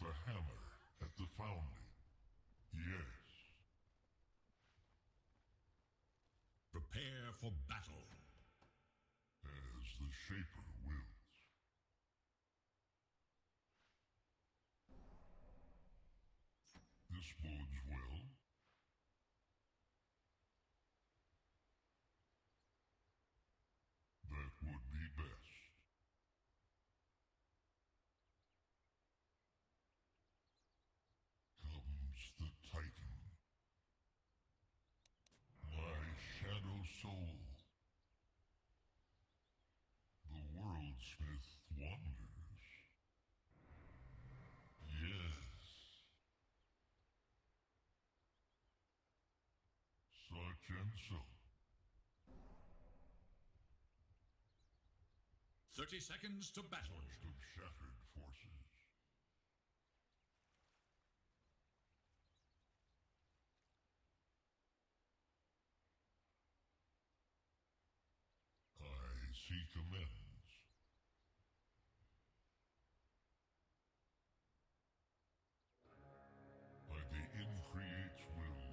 the hammer at the founding. Yes. Prepare for battle. As the Shaper wills. This bodes well. That would be best. Comes the Titan. My shadow soul. The worldsmith wanders. Yes. Such and so. 30 seconds to battle. Most of shattered forces. I seek amends. By the Increate's will.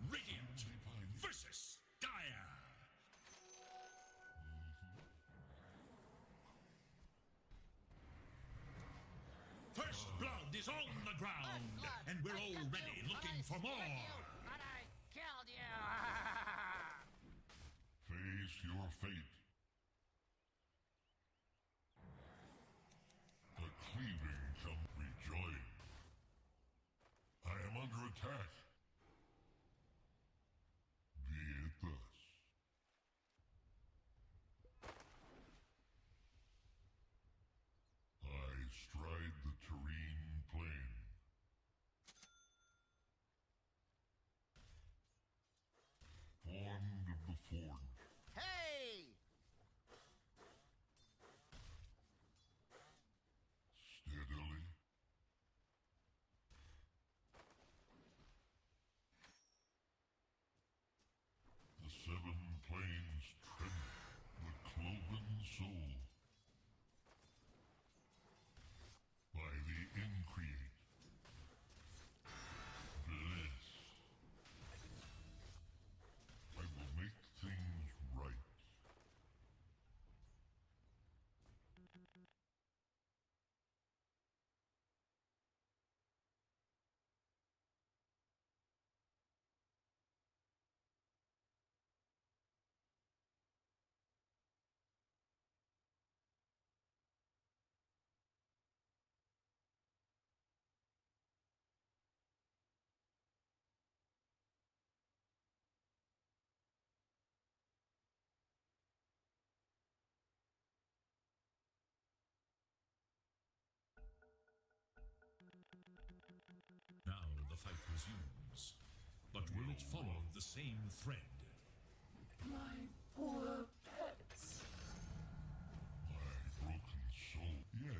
Radiant versus Dire. First blood is on the ground, and we're already looking for more. But I killed you! Face your fate. The cleaving shall rejoin. I am under attack. Be it thus. I stride the terrene plain. Formed of the forge. Hey! Steadily. The seven plains tremble. The cloven soul. By the Increate. Bliss. I will make things right. Now the fight resumes. But will it follow the same thread? My poor pets. My broken soul. Yes.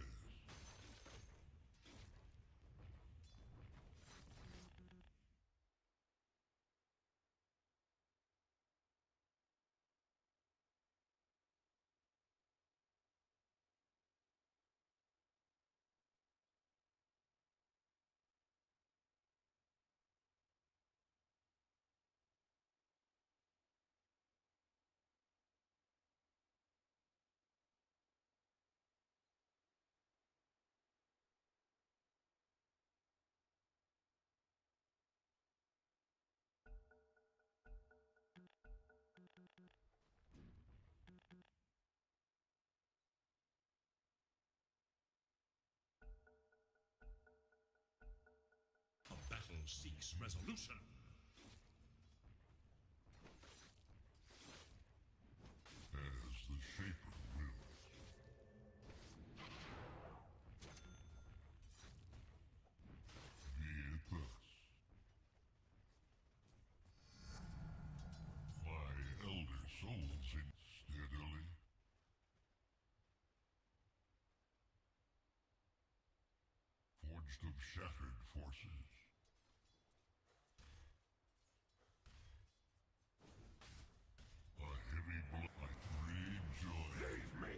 A battle seeks resolution. As the Shaper wills. Be it thus. My elder souls in steadily. Forged of shattered forces. A heavy blow like great joy. Leave me!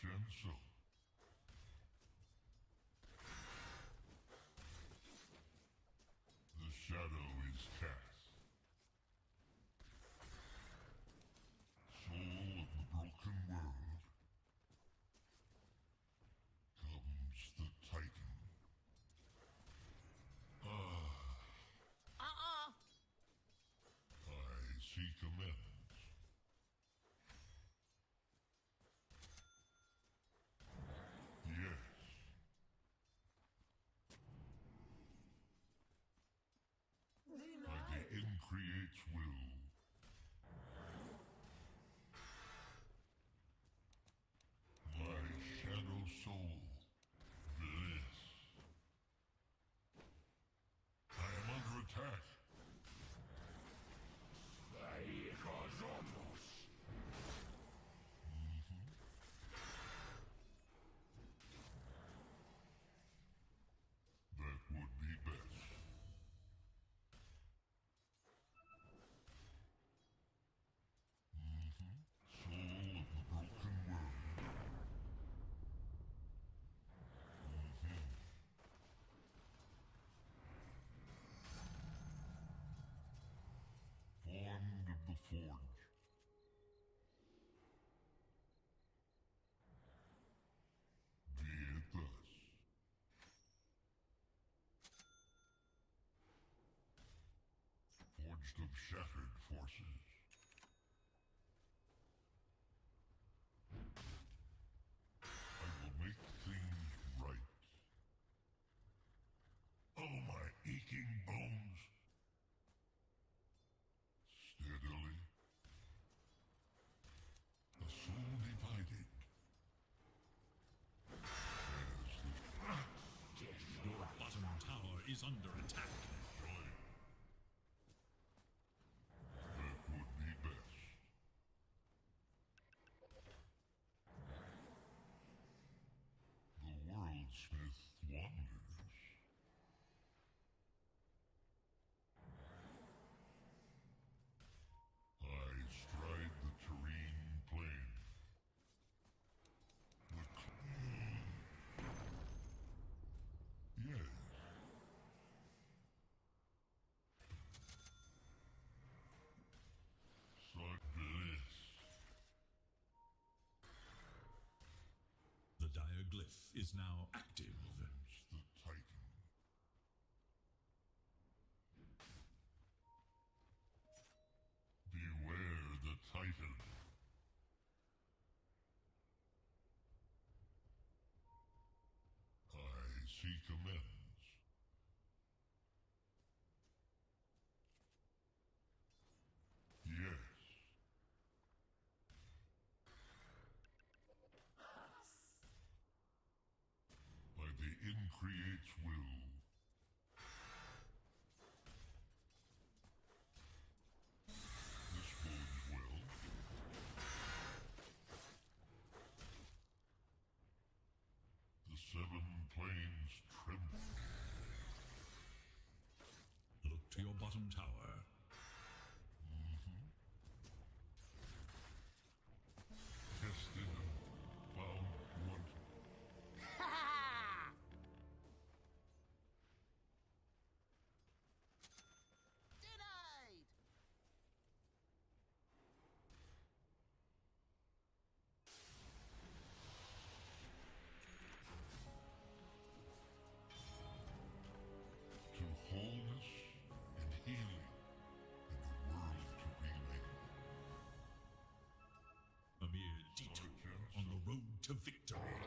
Such and so. The shadow is cast. Soul of the broken world. Comes the Titan. I seek amends. Yes. By the Increate's will. My shadow soul. Bliss. I am under attack. That would be best. Soul of the broken world. Formed of the forge. Be it thus. Forged of shattered forces. I will make things right. Oh, my aching bones. Steadily. A soul divided. As the Your bottom tower is under attack. joy. That would be best. The worldsmith wanders. I stride the terrene plain. Yes. Such bliss. The dire glyph is now active. It's the Titan. Beware the Titan. I seek amends. Yes. By the Increate's will. This bodes well. The seven plains tremble. Look to your bottom tower. Tested and found wanting. Denied! To wholeness and healing and a world to remake. A mere detour on the road to victory.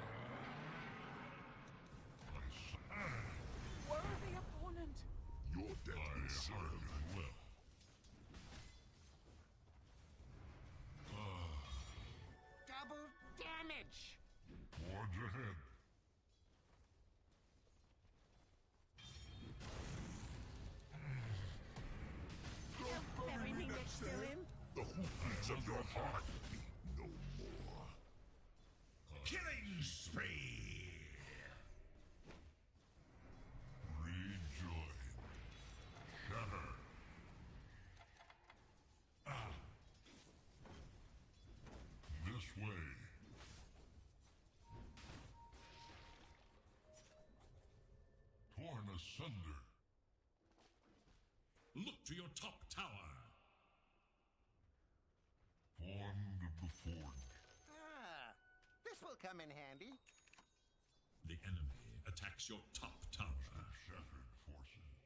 I Worthy opponent. your death I hearken well. Double damage! Forge ahead. Bury me next to him. The hoofbeats of your heart beat no more. Killing spree! Rejoin. Shatter. asunder. Look to your top tower. Formed before me. Ah, this will come in handy. The enemy attacks your top tower. Shattered forces.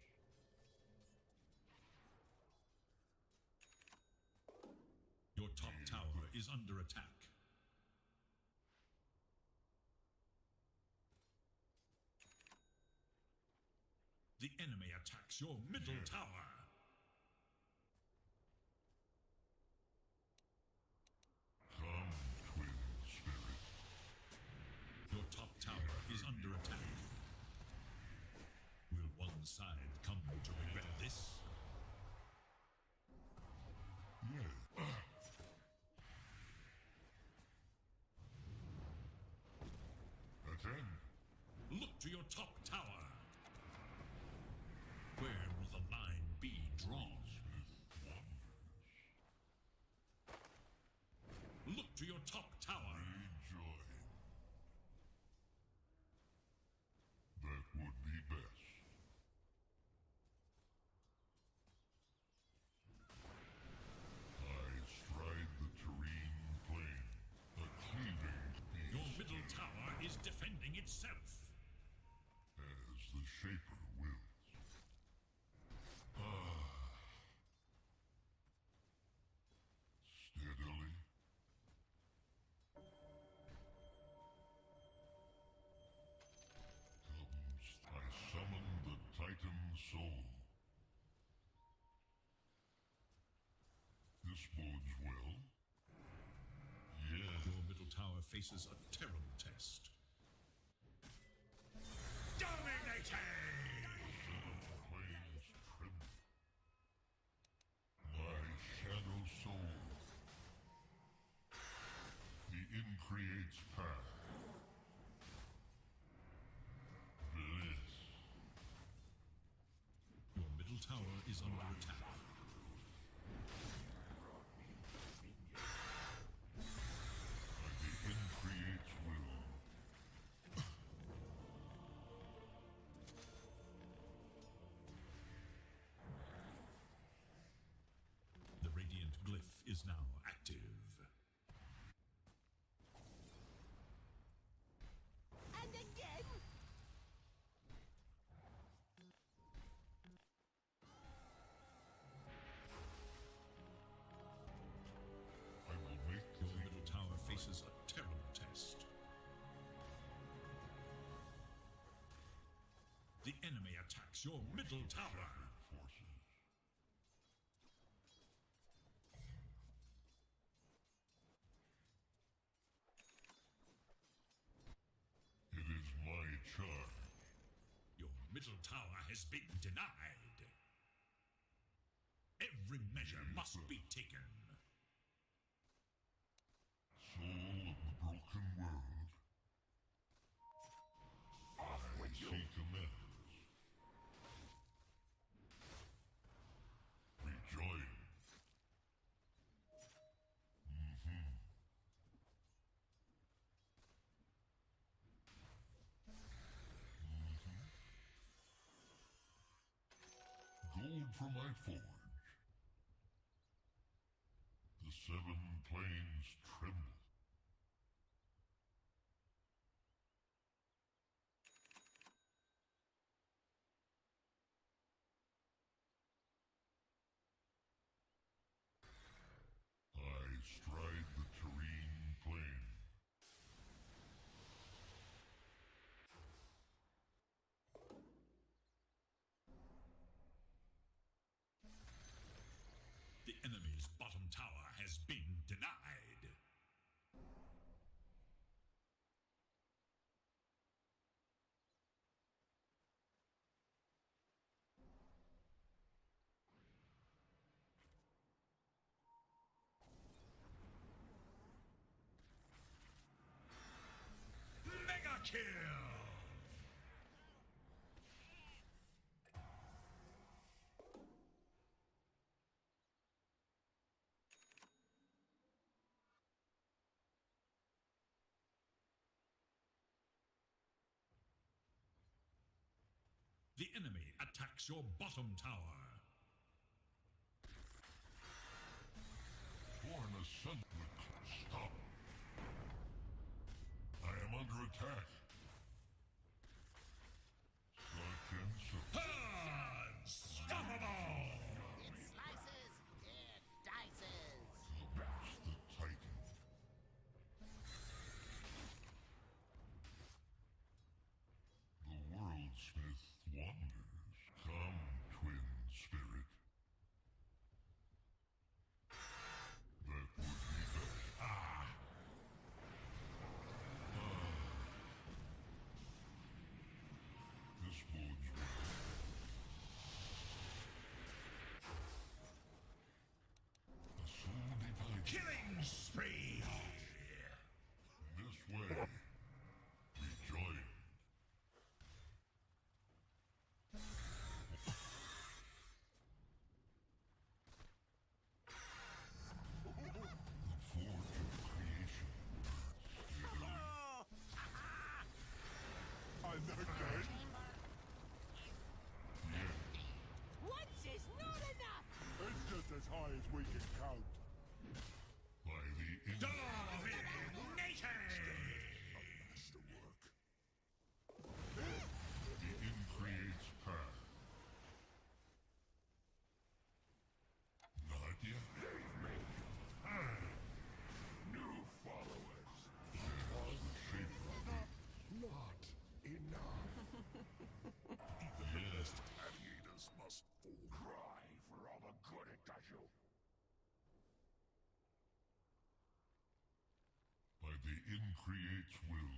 Your top tower is under attack. The enemy attacks your middle tower. Come, twin spirit. Your top tower is under attack. Will one side come to regret this? Yeah. Attend. Look to your top tower. Where will the line be drawn? Look to your top tower. Rejoin. That would be best. I stride the terrene plane, a cleaving beast. Your middle tower is defending itself. As the Shaper wills. Steadily. I summon the Titan Soul. This bodes well. Yes. Your middle tower faces a terrible test. Dominating! Plains tremble. My shadow soul. The increates path. Bliss. Your middle tower is under attack. The increates will. The radiant glyph is now active. And again. I will make Your middle tower faces a terrible test. The enemy attacks your middle tower. forces. It is my charge. Your middle tower has been denied. Every measure must be taken. Soul of the broken world. I seek amends. Rejoin. Gold for my forge. The seven plains tremble. I stride the terrene plain. The enemy's bottom tower has been denied. Mega kill! The enemy attacks your bottom tower. Born asunder. Stop. I am under attack. Such and such. Unstoppable! It slices, it dices. Commence the Titan. The worldsmith wanders. Come, twin spirit. That would be best. This bodes well. A soul divided. Killing spree! This way. Rejoin. The forge of creation. Oh, I'm not dead. once is not enough. It's just as high as we can count. By the Dominating! Masterwork. the increates path. Not yet. Leave me. New followers. There's the shape of Not enough. Even the best gladiators must fall. Cry for all the good it does you. by the increates will.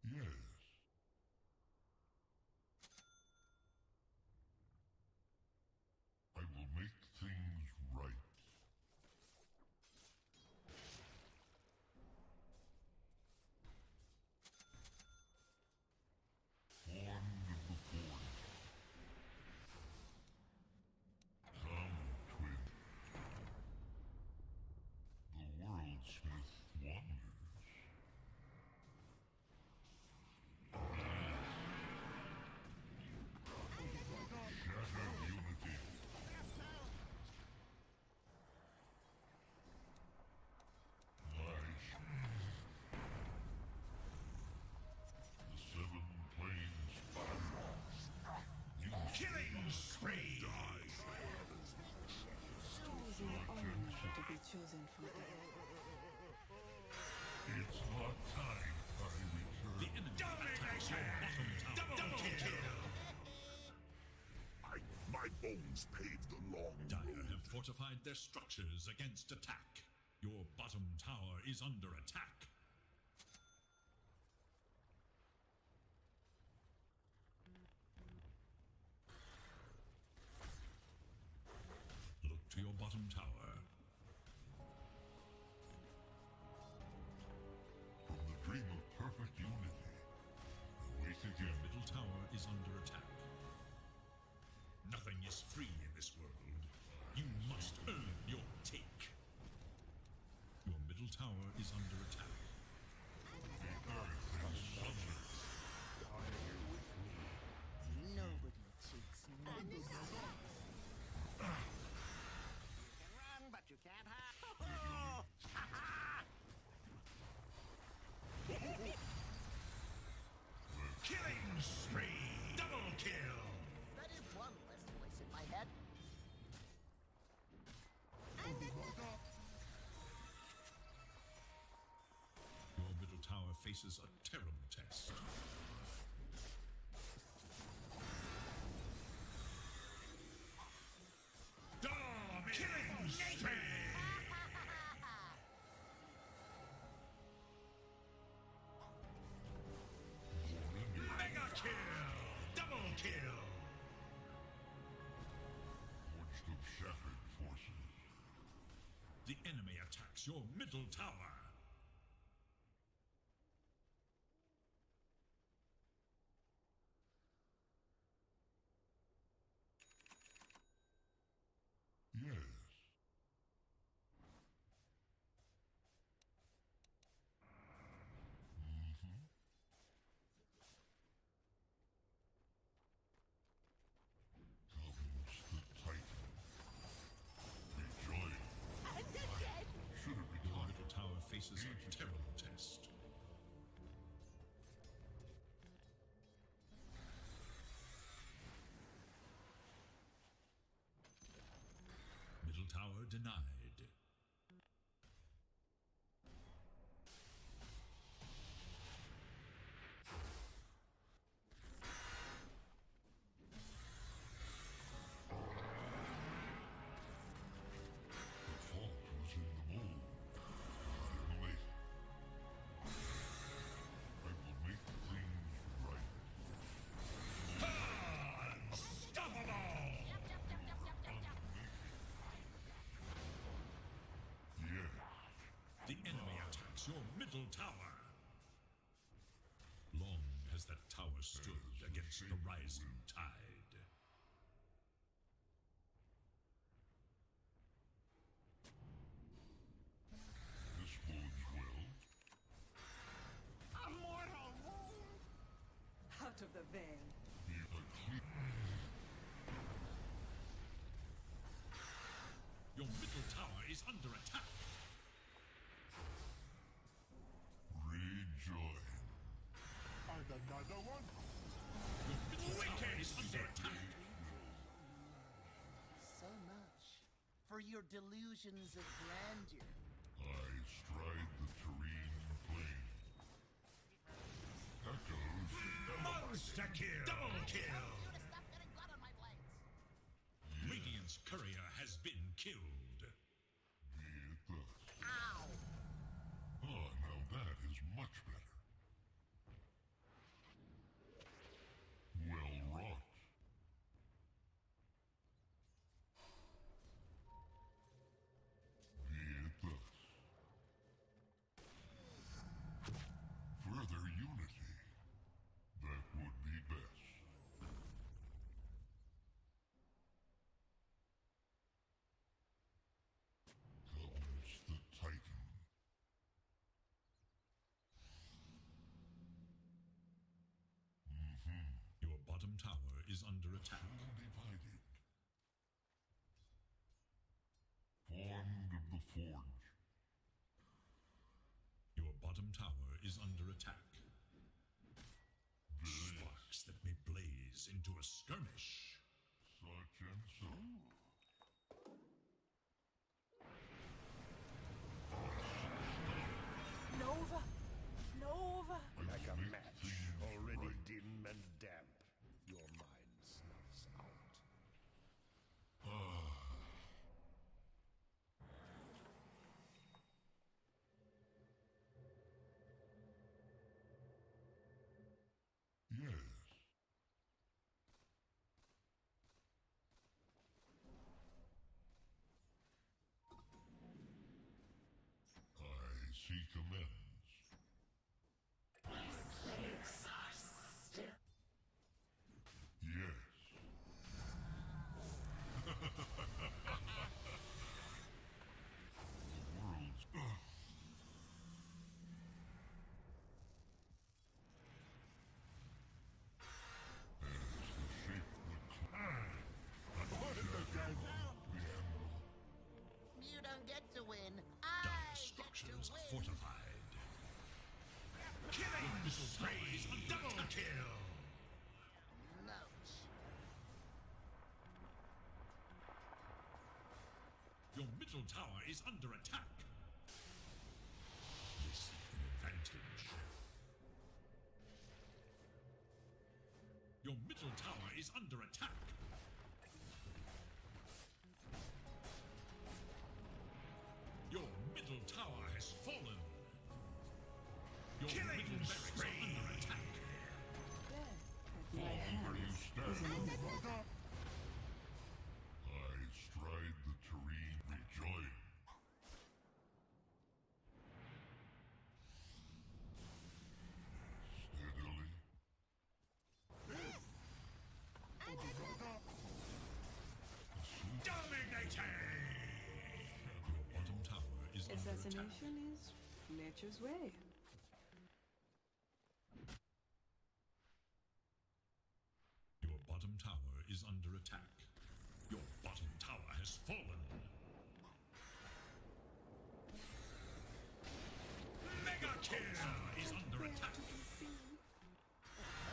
Yes. I will make things right. Formed of the forge. Come, twin. The worldsmith wanders. Shattered unity. Lies. The seven planes battle. Killing spree! Always in your own to be chosen for death. It's not time I return. The enemy attacks your bottom tower. Double kill! My bones paved the long Dire have fortified their structures against attack. Your bottom tower is under attack. Look to your bottom tower. From the dream of perfect unity, awake Your again. middle tower is under attack. Nothing is free in this world. You must earn your take. Your middle tower is under attack. The earth is sundered. Nobody cheats me. You can run, but you can't hide. Killing spree! Double kill! That is one less voice in my head. Your middle tower faces a terrible test. Killing spree! Mega kill! Double kill! Forged of shattered forces. The enemy attacks your middle tower. Yes. tower denied. The fault was in the mold. Finally. I will make things right. Yes. The enemy attacks your middle tower. Long has that tower stood against the rising tide. This bodes well. A mortal wound! Out of the veil. A clean. Your middle tower is under attack. Rejoin. And another one? Your middle tower is under attack. So much for your delusions of grandeur. I stride the terrene plain. Echoes. Monster kill! Double kill! You to stop getting blood on my blades. Radiant's courier has been killed. Be it thus. Ow! Ah, now that is much better. Well wrought. Be it thus. Further unity. That would be best. Comes the Titan. Your bottom tower is under attack. Undivided. Formed of the forge. Your bottom tower is under attack. Sparks that may blaze into a skirmish. Such and so. Nova! Nova! Like a match, already dim and damp. Your mind snuffs out. Yes. I seek amends. Yes. The world's. As the shape You don't get to win. Dire I get to structures are win. fortified. Killing spree is a double kill. Note. Your middle tower is under attack. This is an advantage. Your middle tower is under attack. Your middle tower has fallen. Your middle barracks are under attack. There, at my Where you hands. stand. I stride the terrene, rejoin. Steadily. Dominating! Your bottom tower is under attack. Assassination is nature's way. Your bottom tower is under attack. Your bottom tower has fallen. Mega kill is under attack.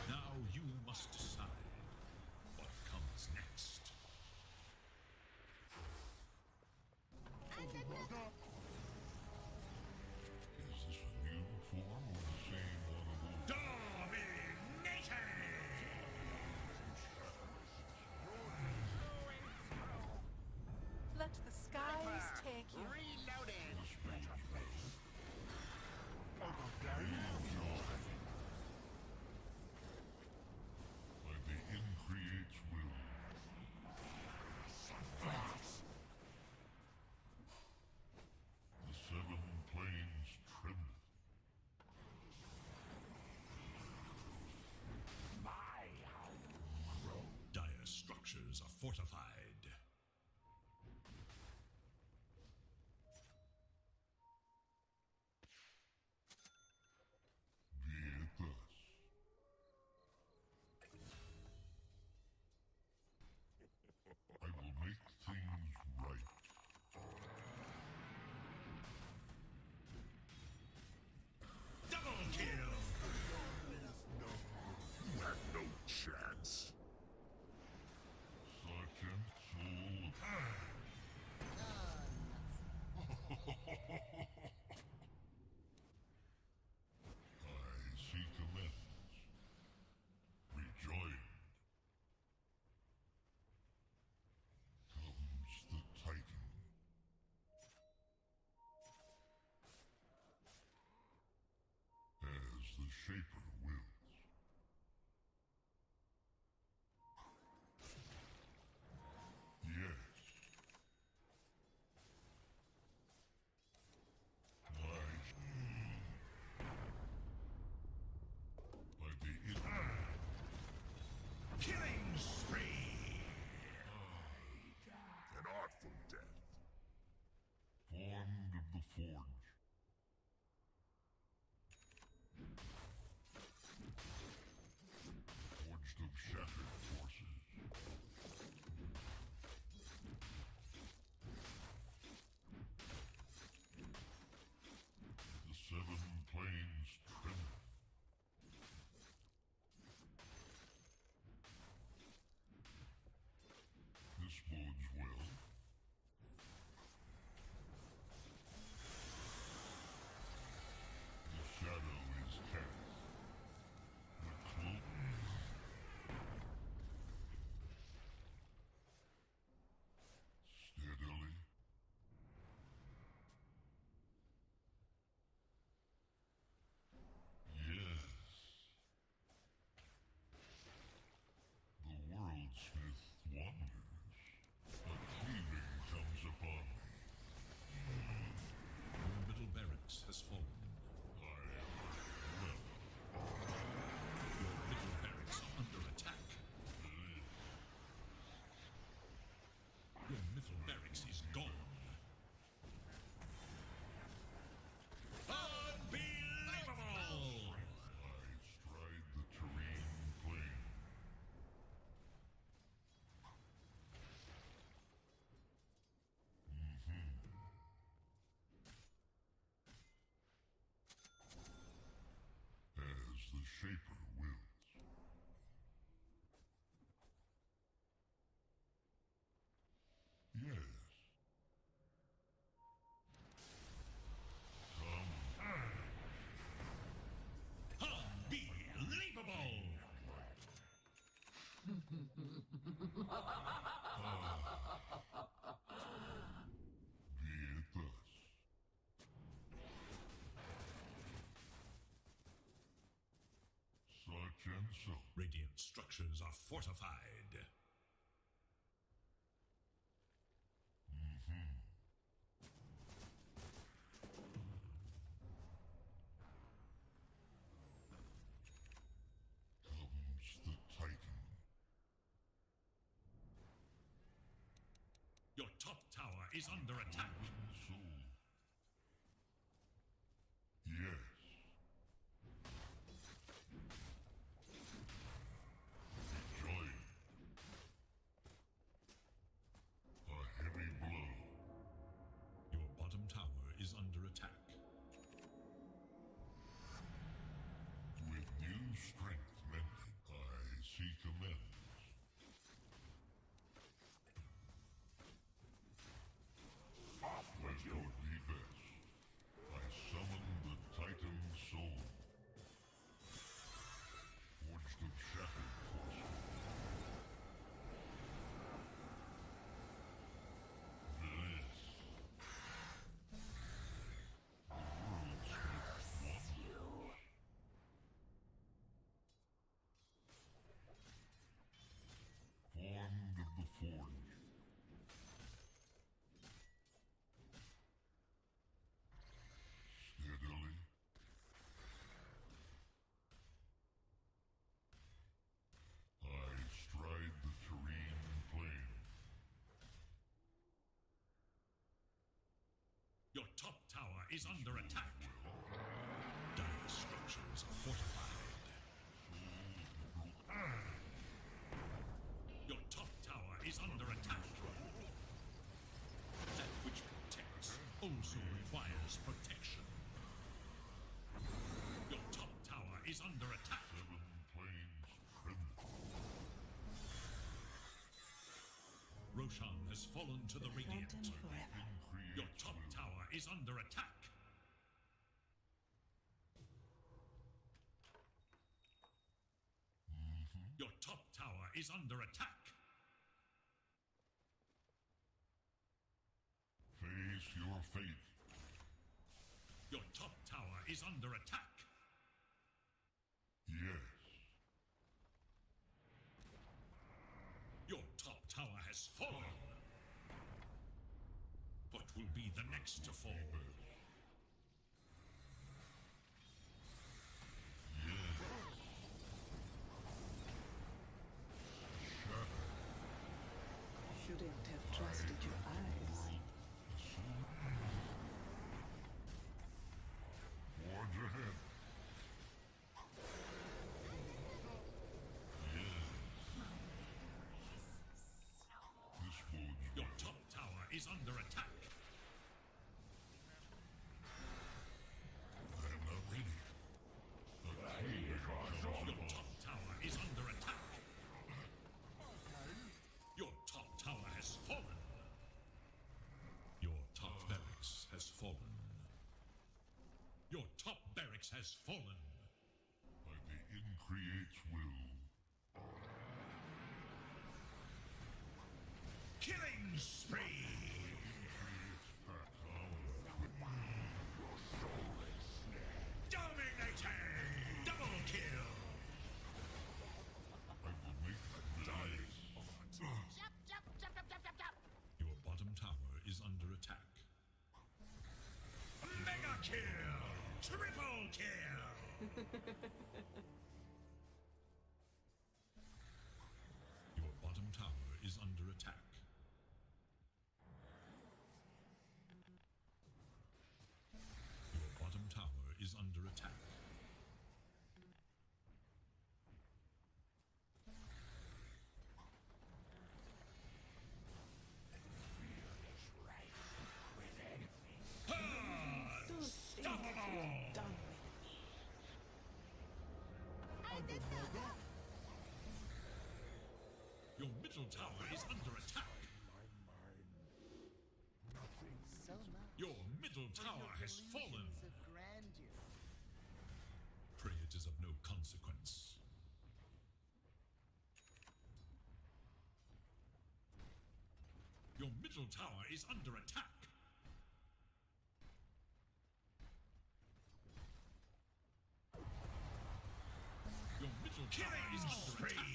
Now you must decide what comes next. Is this a new form or the same one of old? Domination! Let the skies take you. Reloaded. This bodes well. Like the increate's will. The seven planes tremble. Dire structures are fortified. Be it thus. I will make things right. Double kill! You have no chance. Such and soul. I seek amends. Rejoined. Comes the Titan. As the Shaper wills. Yes. By the Killing spree! An artful death. formed of the forge. Forged of shattered forces. The seven planes tremble. This bodes well. The shadow is cast. The cloak. Steadily. Yes. The worldsmith wanders. A cleaving comes upon me. Your middle barracks has fallen. I am well. Your middle barracks are under attack. Your middle barracks is gone. Unbelievable! I stride the terrain plain. As the Shaper wills. Yes. Come. Unbelievable! Be it thus. Such and so. Radiant structures are fortified. Comes the Titan. Your top tower is under attack. Soul. Yes. Rejoin. A heavy blow. Your bottom tower is under attack. With new strength mending, I seek amends. Off with is under attack. Dire structures are fortified. Your top tower is under attack. That which protects also requires protection. Your top tower is under attack. Roshan has fallen to the Radiant. Phantom forever. Your top tower is under attack. Your top tower is under attack. Face your fate. Your top tower is under attack. Yes. Your top tower has fallen. What will be the next to fall? Shouldn't have trusted your eyes. Forge ahead. This bodes Your top tower is under attack. I am not ready. Your top tower is under attack. Your top tower has fallen. Your top barracks has fallen. Your top barracks has fallen. By the Increate's will. Killing spree! Dominating! Double kill! I will make that die. Your bottom tower is under attack. Mega kill! Triple kill! Your bottom tower is under attack. Your bottom tower is under attack. Stop it all! Done with me. Your middle tower is under attack. So much Your middle tower has fallen. of grandeur. Pray it is of no consequence. Your middle tower is under attack. Your middle tower is under attack.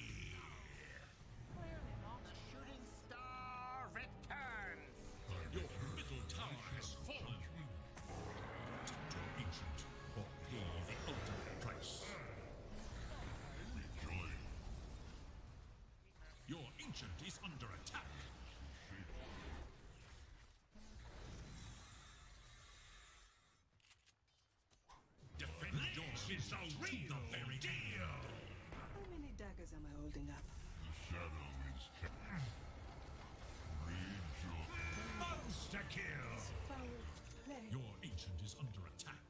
The shooting star returns. Your middle tower has fallen. Protect your ancient or pay the ultimate price. Rejoin. Your ancient is under attack. Defend yourselves to the very deal. How many daggers am I holding up? The shadow is Read your Monster kill. Foul play. Your ancient is under attack.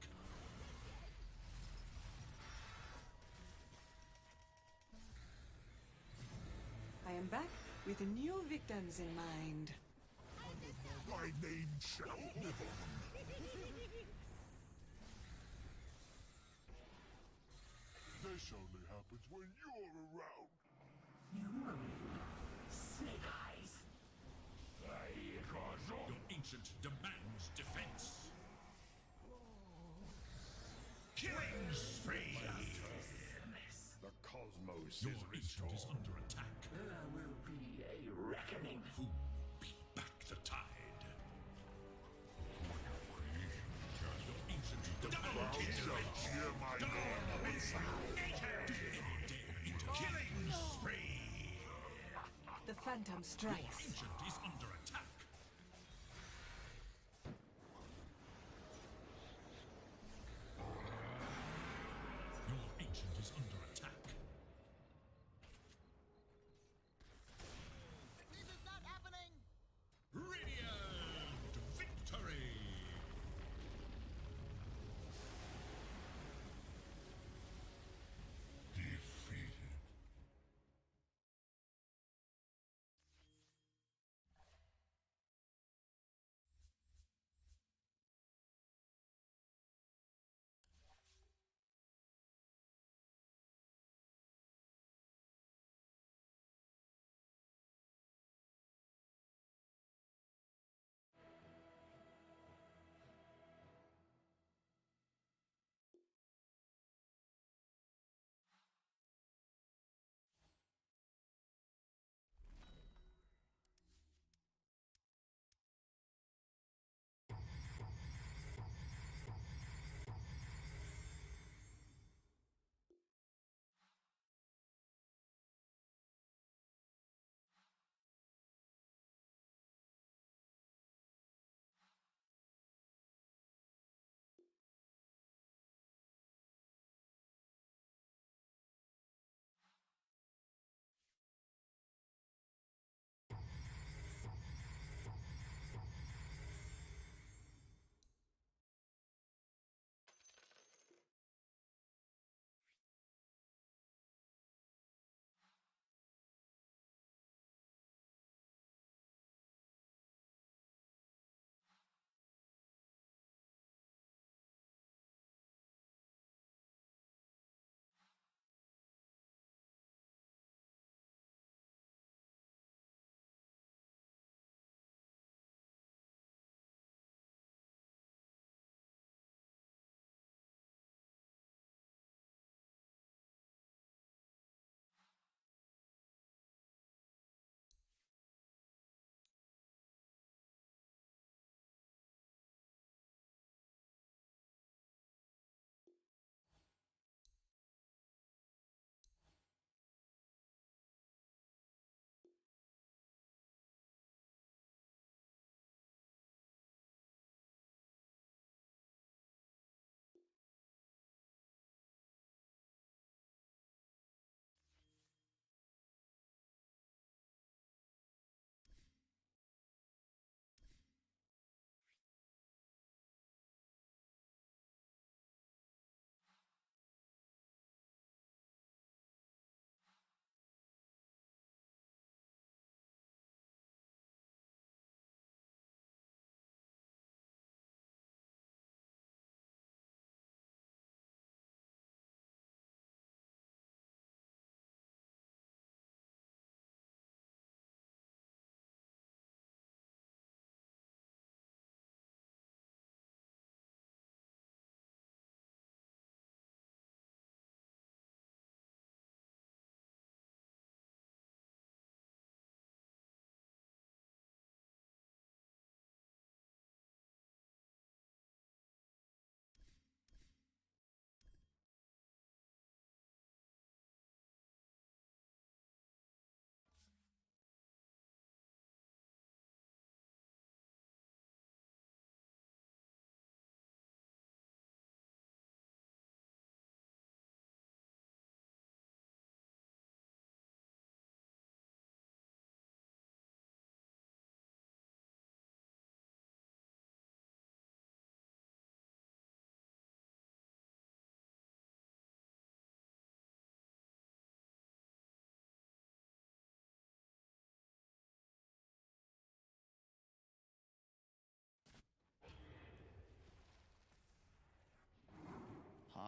I am back with new victims in mind. My name shall live on. This only happens when you're around. Your ancient demands defense. Killing spree. The cosmos Your is ancient is restored. under attack. There will be a reckoning. Who beat back the tide? Your ancient double kill. Hear my name. Killing spree. The Phantom Your strikes. ancient is under attack.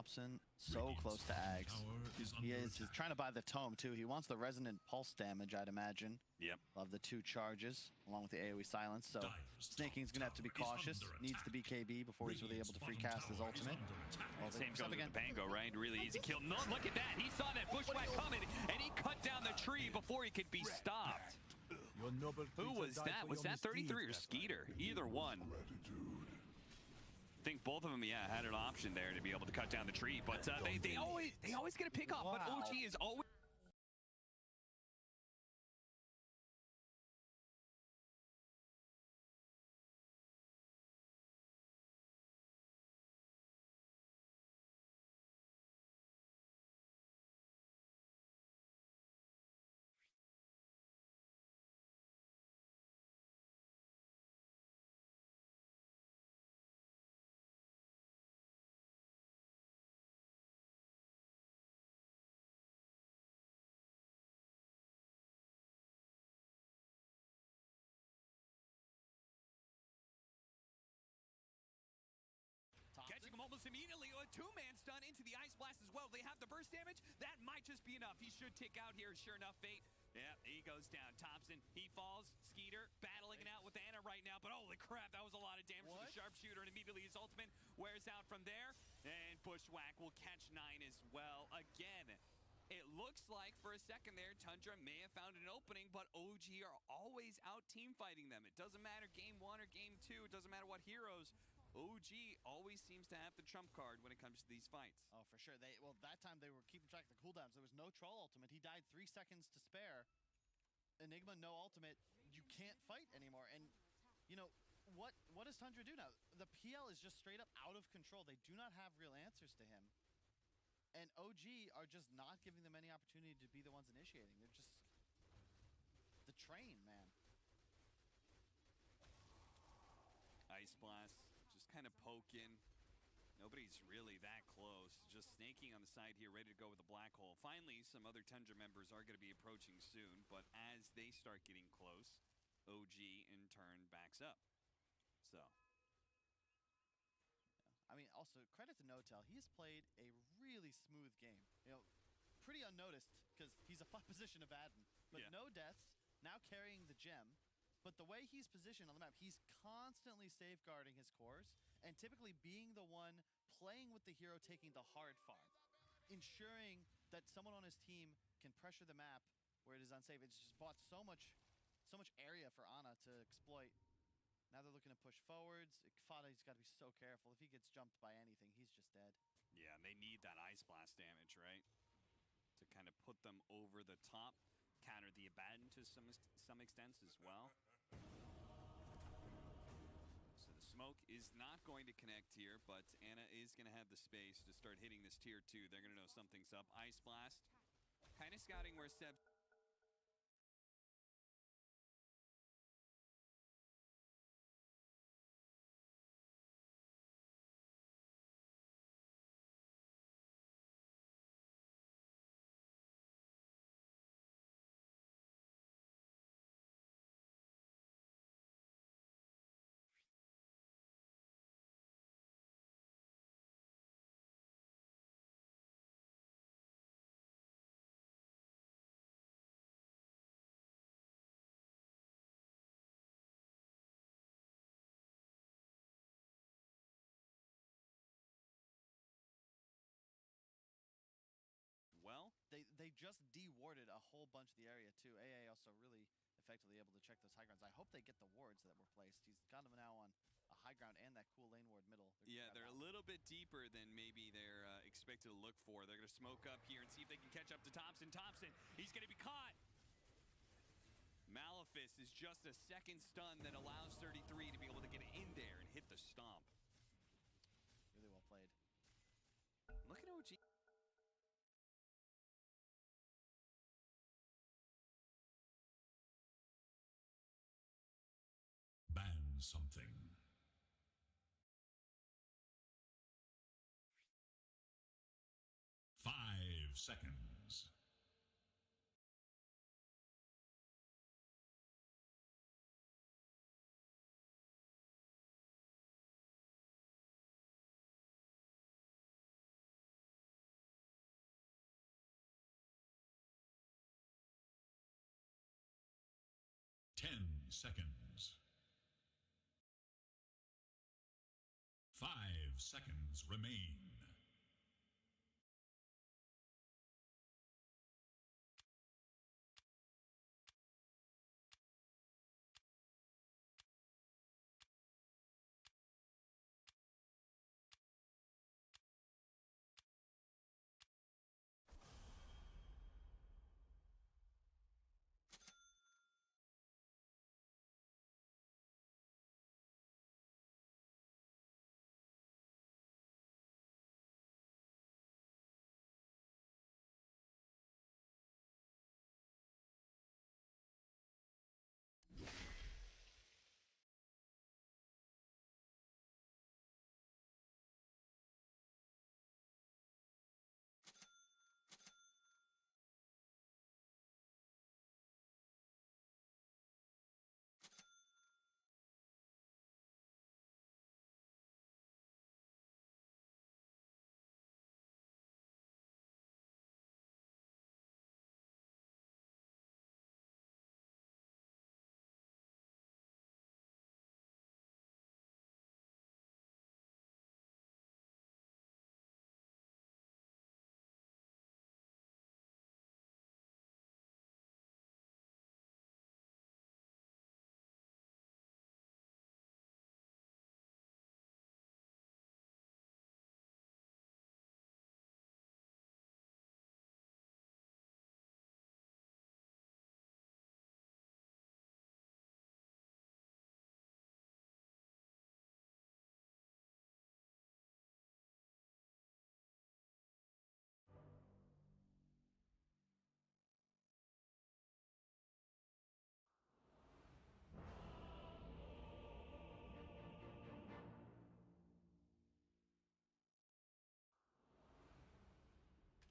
Thompson so close to Ags. He is just trying to buy the tome too. He wants the resonant pulse damage, I'd imagine. Yep. Of the 2 charges, along with the AoE silence. So Snaking's gonna have to be cautious. Needs to be KB before he's really able to free cast his ultimate. Well, same goes with the Bango, right? Really easy kill. No, look at that. He saw that bushwhack coming, and he cut down the tree before he could be stopped. Who was that? Was that 33 or Skeeter? Either one. I think both of them, yeah, had an option there to be able to cut down the tree, but they always get a pick off. But OG is always. Catching him almost immediately. A 2-man stun into the Ice Blast as well. They have the burst damage. That might just be enough. He should tick out here. Sure enough, Fate. Yeah, he goes down. Thompson, he falls. Skeeter battling it out with Ana right now. But holy crap, that was a lot of damage to the sharpshooter. And immediately his ultimate wears out from there. And Bushwhack will catch 9 as well. Again, it looks like for a second there, Tundra may have found an opening, but OG are always out team fighting them. It doesn't matter game 1 or game 2. It doesn't matter what heroes. OG always seems to have the trump card when it comes to these fights. Oh, for sure. Well, that time they were keeping track of the cooldowns. There was no troll ultimate. He died 3 seconds to spare. Enigma, no ultimate. You can't fight anymore. And, you know, what does Tundra do now? The PL is just straight up out of control. They do not have real answers to him. And OG are just not giving them any opportunity to be the ones initiating. They're just the train, man. Ice Blast. Kind of poking. Nobody's really that close. Just snaking on the side here, ready to go with the black hole. Finally, some other Tundra members are going to be approaching soon, but as they start getting close, OG in turn backs up. So. Yeah. I mean, also, credit to Notel. He's played a really smooth game. You know, pretty unnoticed because he's a 5 position of Adden, but no deaths, now carrying the gem. But the way he's positioned on the map, he's constantly safeguarding his cores and typically being the one playing with the hero taking the hard farm, ensuring that someone on his team can pressure the map where it is unsafe. It's just bought so much area for Ana to exploit. Now they're looking to push forwards. Fada's got to be so careful. If he gets jumped by anything, he's just dead. Yeah, and they need that Ice Blast damage, right? To kind of put them over the top, counter the Abaddon to some extent as well. So the smoke is not going to connect here, but Ana is going to have the space to start hitting this tier 2. They're going to know something's up. Ice Blast, kind of scouting where Seb. Well, they just de-warded a whole bunch of the area too. AA also really effectively able to check those high grounds. I hope they get the wards that were placed. He's got them now on a high ground and that cool lane ward middle. They're a little bit deeper than maybe they're expected to look for. They're going to smoke up here and see if they can catch up to Thompson. Thompson, he's going to be caught. Malefice is just a second stun that allows 33 to be able to get in there and hit the stomp. Really well played. Look at OG. Ban something. 5 seconds. 10 seconds. 5 seconds remain.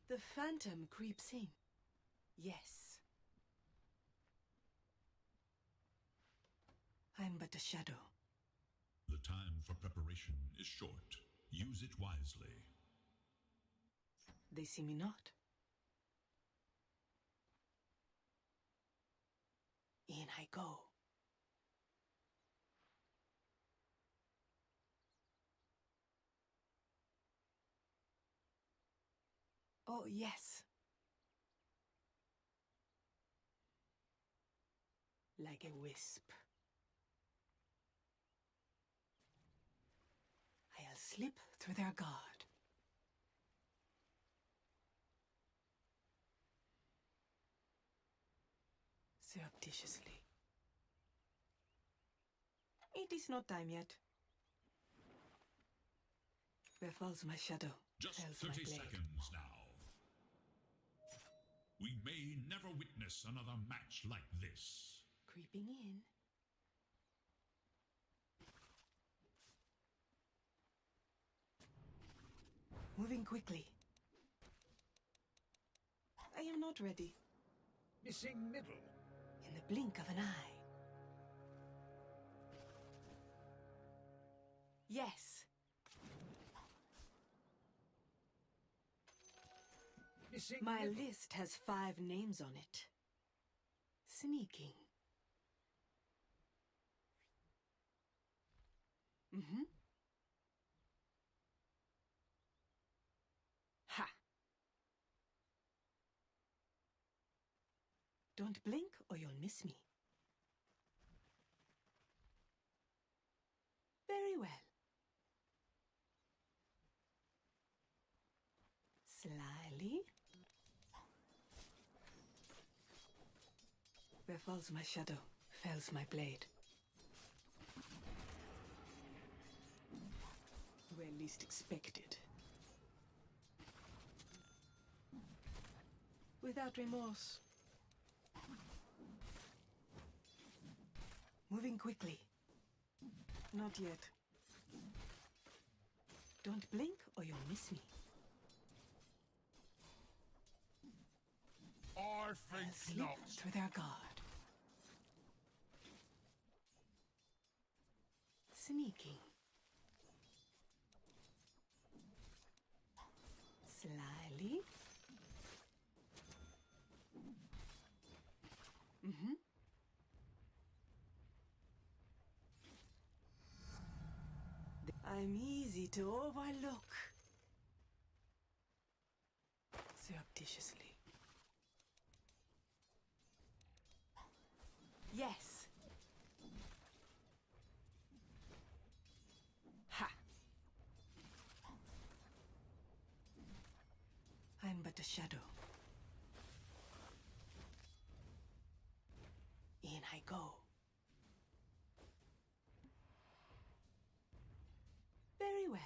The phantom creeps in. Yes. I'm but a shadow. The time for preparation is short. Use it wisely. They see me not. In I go. Oh, yes. Like a wisp. I'll slip through their guard. Surreptitiously. It is not time yet. Where falls my shadow? Just Fells 30 my blade. seconds now. We may never witness another match like this. Creeping in. Moving quickly. I am not ready. Missing middle. In the blink of an eye. Yes. Missing My middle. list has 5 names on it. Sneaking. Mm-hmm. Ha! Don't blink or you'll miss me. Very well. Slyly. Where falls my shadow, fells my blade. Where least expected. Without remorse. Moving quickly. Not yet. Don't blink or you'll miss me. I I'll think slip not. through their guard. Sneaking. Slyly. Mm-hmm. I'm easy to overlook. Surreptitiously. Yes. Ha! I'm but a shadow. In I go. Very well.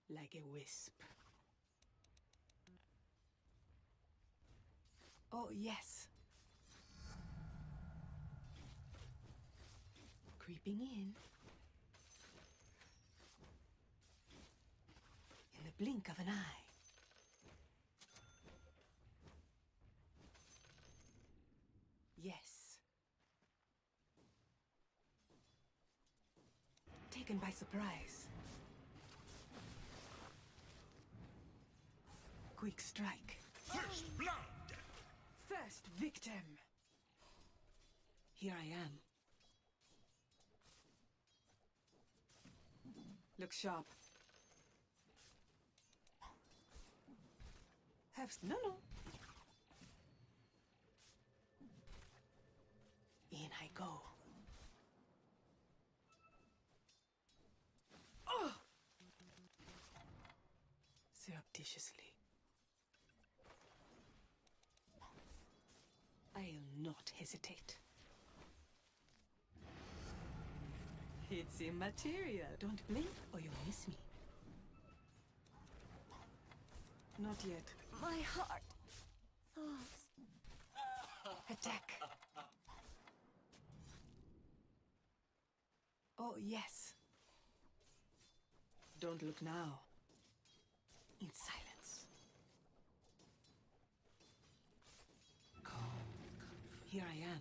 Like a wisp. Oh, yes. Creeping in. In the blink of an eye. Yes. Taken by surprise. Quick strike. First blood! First victim. Here I am. Look sharp. No. In I go. Oh! Surreptitiously. I'll not hesitate. It's immaterial. Don't blink or you'll miss me. Not yet. My heart thaws. Attack. Oh, yes. Don't look now. In silence. Here I am.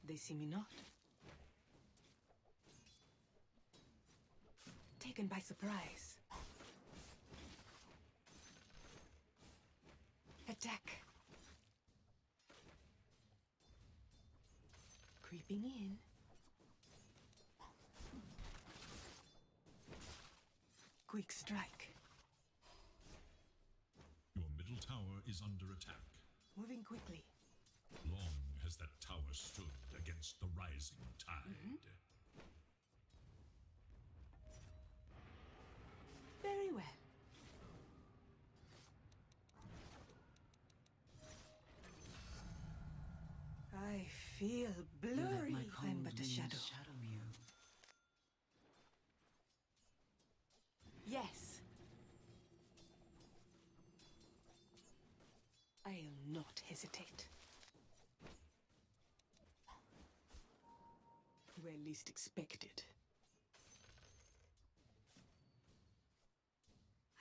They see me not. Taken by surprise. Attack. Creeping in. Quick strike. Your middle tower is under attack. Moving quickly. Long has that tower stood against the rising tide. Very well. I feel blurry. I'm but a shadow. Yes. I'll not hesitate. Where least expected.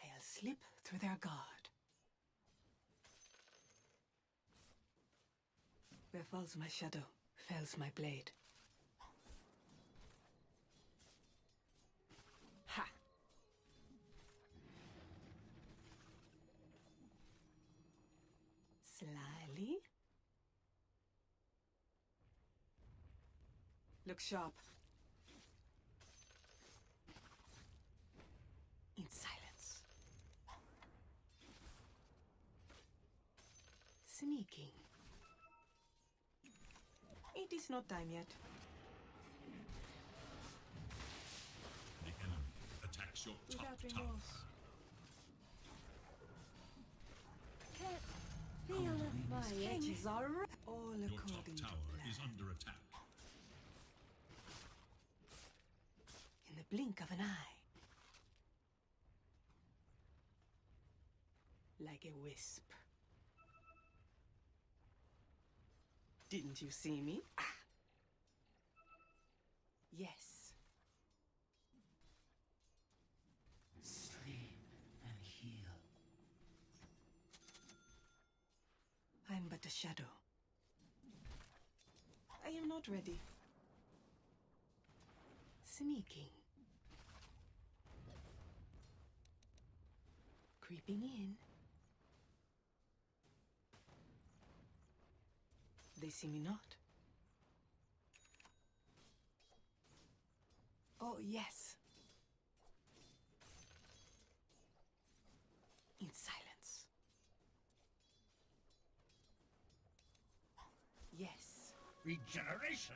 I'll slip through their guard. Where falls my shadow, fells my blade. Ha! Slyly. Look sharp. In silence. Sneaking. It is not time yet. The enemy attacks your top Without tower. remorse. Can't feel it. My edges are All Your top according to tower is plan. under attack. In the blink of an eye. Like a wisp. Didn't you see me? Ah. Yes. Sleep and heal. I'm but a shadow. I am not ready. Sneaking. Creeping in. They see me not. Oh, yes. In silence. Yes. Regeneration!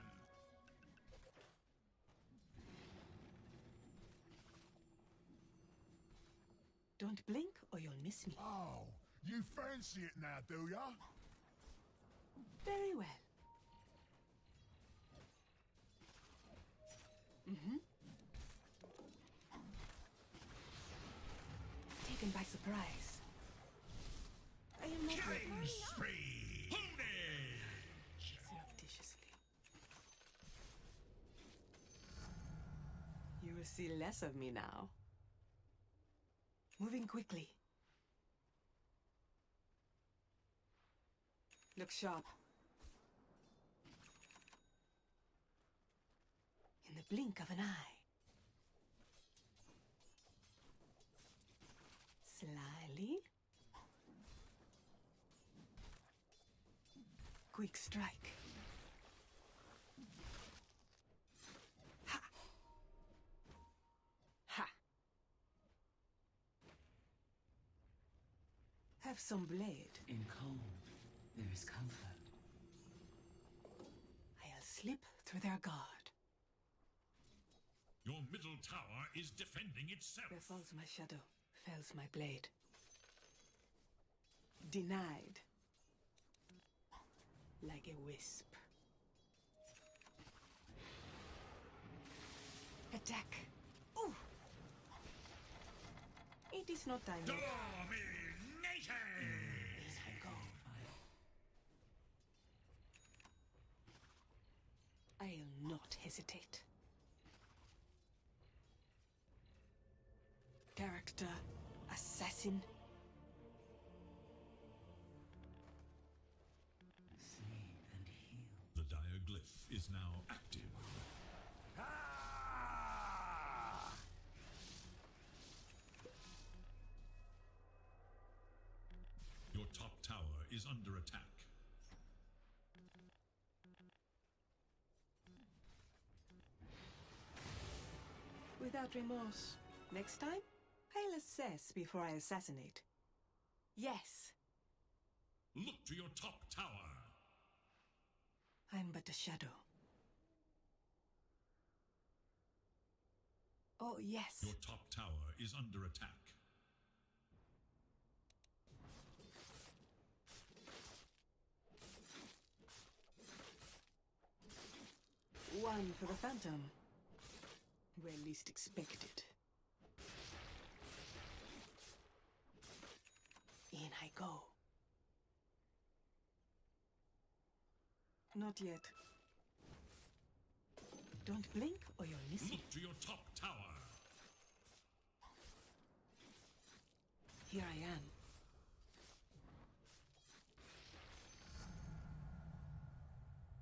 Don't blink or you'll miss me. Oh, you fancy it now, do ya? Very well. Taken by surprise. I am not ready. Killing spree! Surreptitiously. You will see less of me now. Moving quickly. Look sharp. In the blink of an eye. Slyly. Quick strike. Ha! Ha! Have some blade. In cold, there is comfort. I'll slip through their guard. Your middle tower is defending itself. Where falls my shadow, fells my blade. Denied. Like a wisp. Attack. Ooh! It is not time yet. Domination! Here I go. I'll not hesitate. Character, assassin. Sleep and heal. The dire glyph is now active. Your top tower is under attack. Without remorse. Next time, I'll assess before I assassinate. Yes, Look to your top tower. I'm but a shadow. Oh, yes. Your top tower is under attack. One for the phantom. Where least expected. In I go. Not yet. Don't blink or you'll miss me. Look to your top tower. Here I am.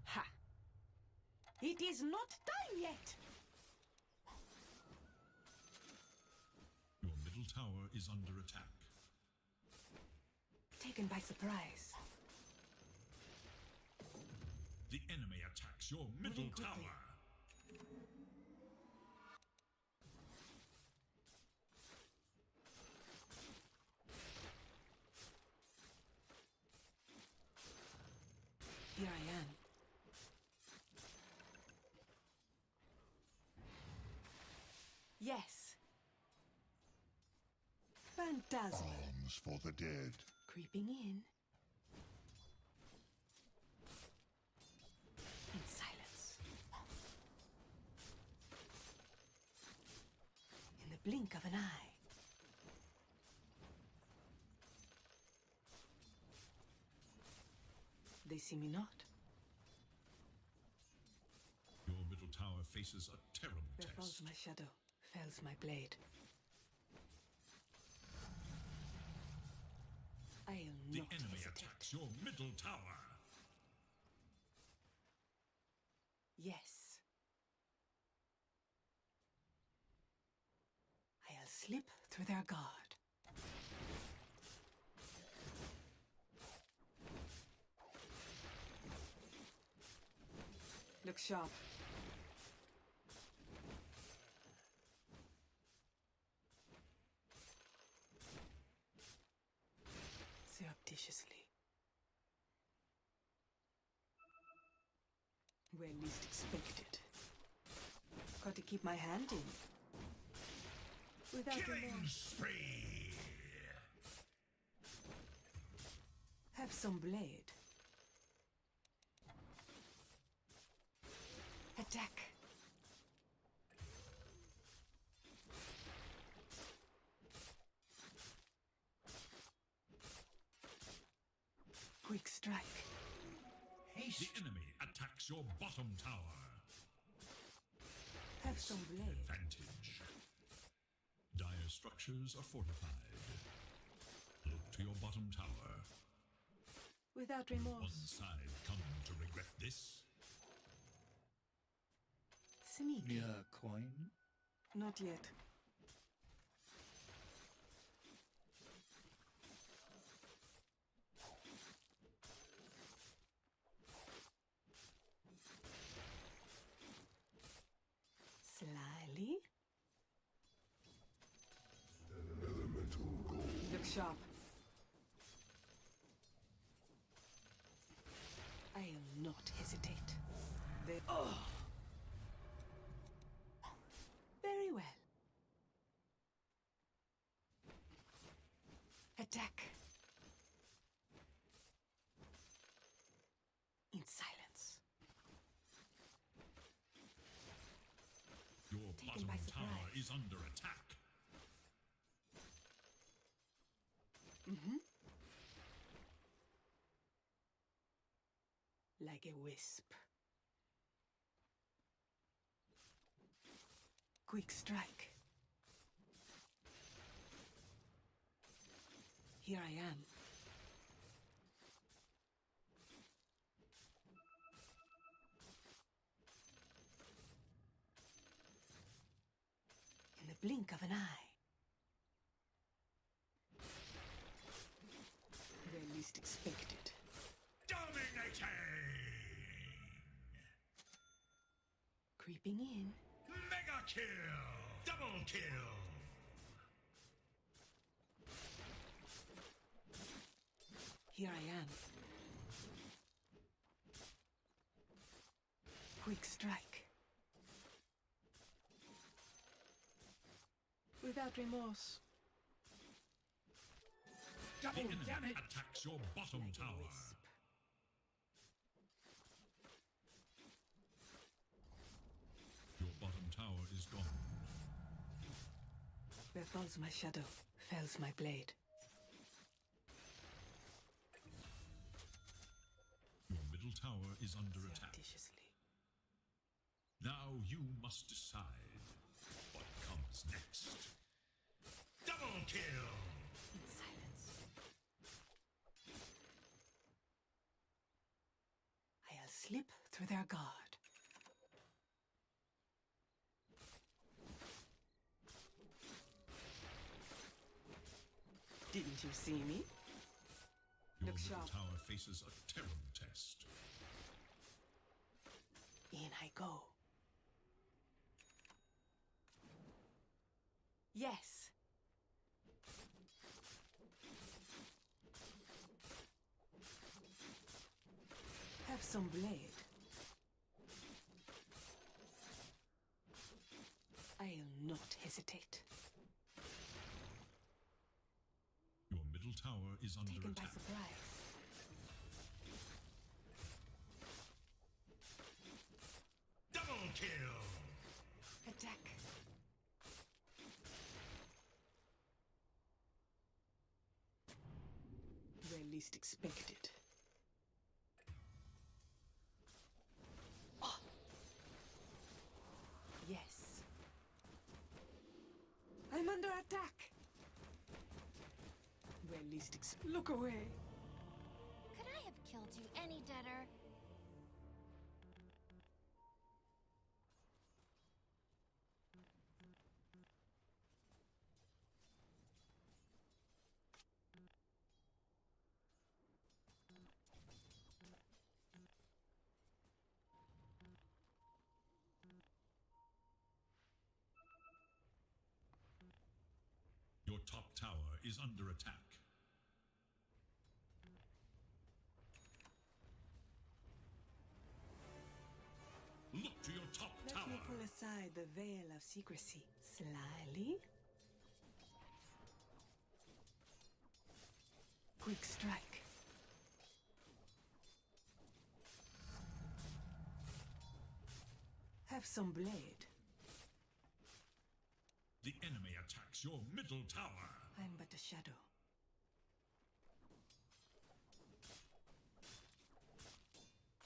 Ha! It is not time yet! Your middle tower is under attack. Taken by surprise. The enemy attacks your middle Moving quickly. tower. Here I am. Yes. Phantasm. Arms for the dead. Creeping in. In silence. In the blink of an eye. They see me not. Your middle tower faces a terrible Where test. falls my shadow, fells my blade. I'll The not enemy hesitate. attacks your middle tower. Yes. I'll slip through their guard. Look sharp. Surreptitiously. Where least expected. Got to keep my hand in. Without Killing remorse. spree! Have some blade. Attack. Quick strike. The enemy attacks your bottom tower. Have some blade. Advantage. Dire structures are fortified. Look to your bottom tower. Without One remorse. side come to regret this. Sneaky. coin? Not yet. Slyly. Look sharp. I'll not hesitate. They. Oh! Very well. Attack. In silence. Your Taken bottom by tower surprise. is under attack. Like a wisp. Quick strike. Here I am. In the blink of an eye. Where least expected. Dominating! Creeping in. Mega kill! Double kill! Here I am. Quick strike. Without remorse. The Double enemy damage! attacks your bottom Like a tower. wisp. Your bottom tower is gone. Where falls my shadow, fells my blade. Your middle tower is under attack. Surreptitiously. Now you must decide what comes next. Double kill! In silence. I'll slip through their guard. Didn't you see me? Your Look middle sharp. tower faces a terrible test. In I go. Yes. Have some blade. I'll not hesitate. Your middle tower is under Taken by attack. surprise. Double kill! Attack. Where least expected. Oh. Yes. I'm under attack. Where least look away. Could I have killed you any deader? top tower is under attack. Look to your top Let tower. me pull aside the veil of secrecy. Slyly. Quick strike. Have some blade. The enemy attacks your middle tower. I'm but a shadow.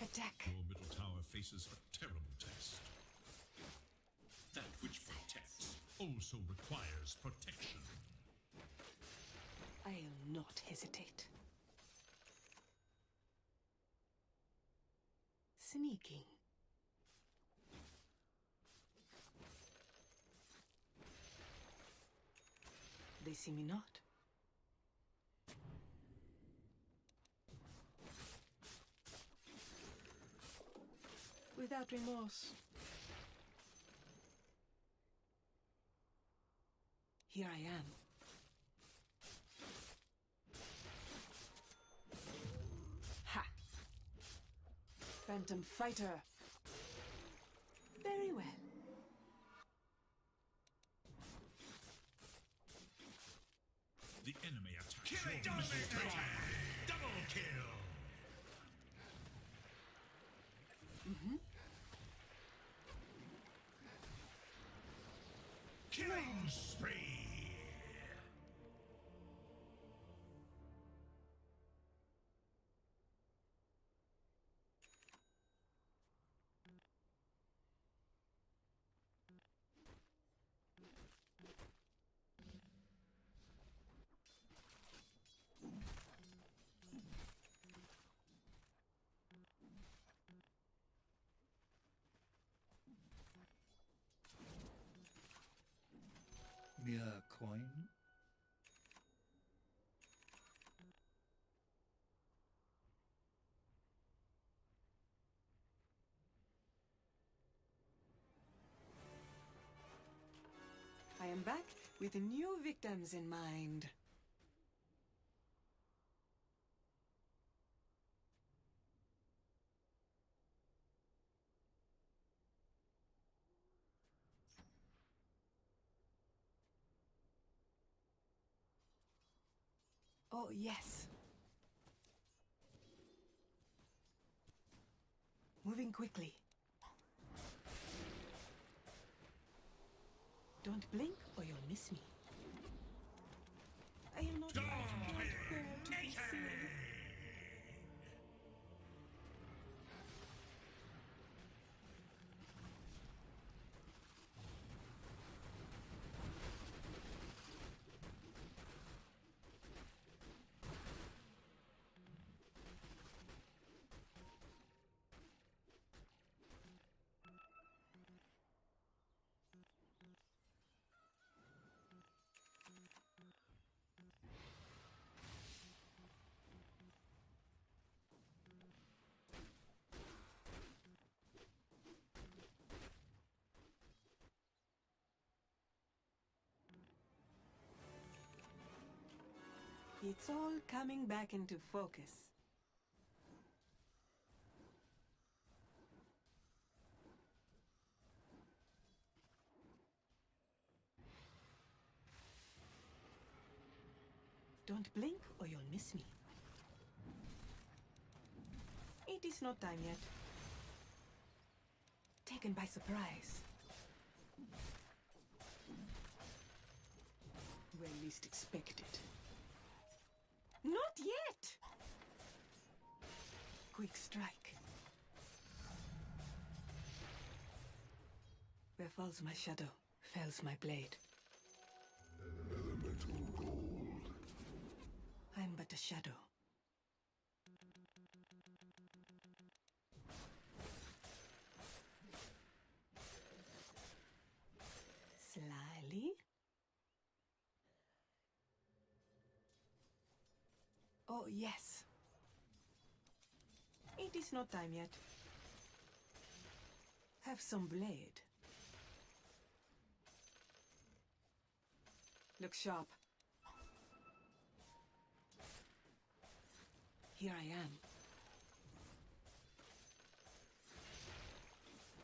Attack. Your middle tower faces a terrible test. That which protects also requires protection. I'll not hesitate. Sneaking. They see me not. Without remorse. Here I am. Ha! Phantom fighter. Very well. The enemy attacks your middle tower. Double kill. Killing spree. Mere coin? I am back with new victims in mind. Oh, yes. Moving quickly. Don't blink or you'll miss me. I am not prepared to be seen. It's all coming back into focus. Don't blink or you'll miss me. It is not time yet. Taken by surprise. Where least expected. Not yet! Quick strike. Where falls my shadow, fells my blade. Elemental gold. I'm but a shadow. Slyly. Oh, yes. It is not time yet. Have some blade. Look sharp. Here I am.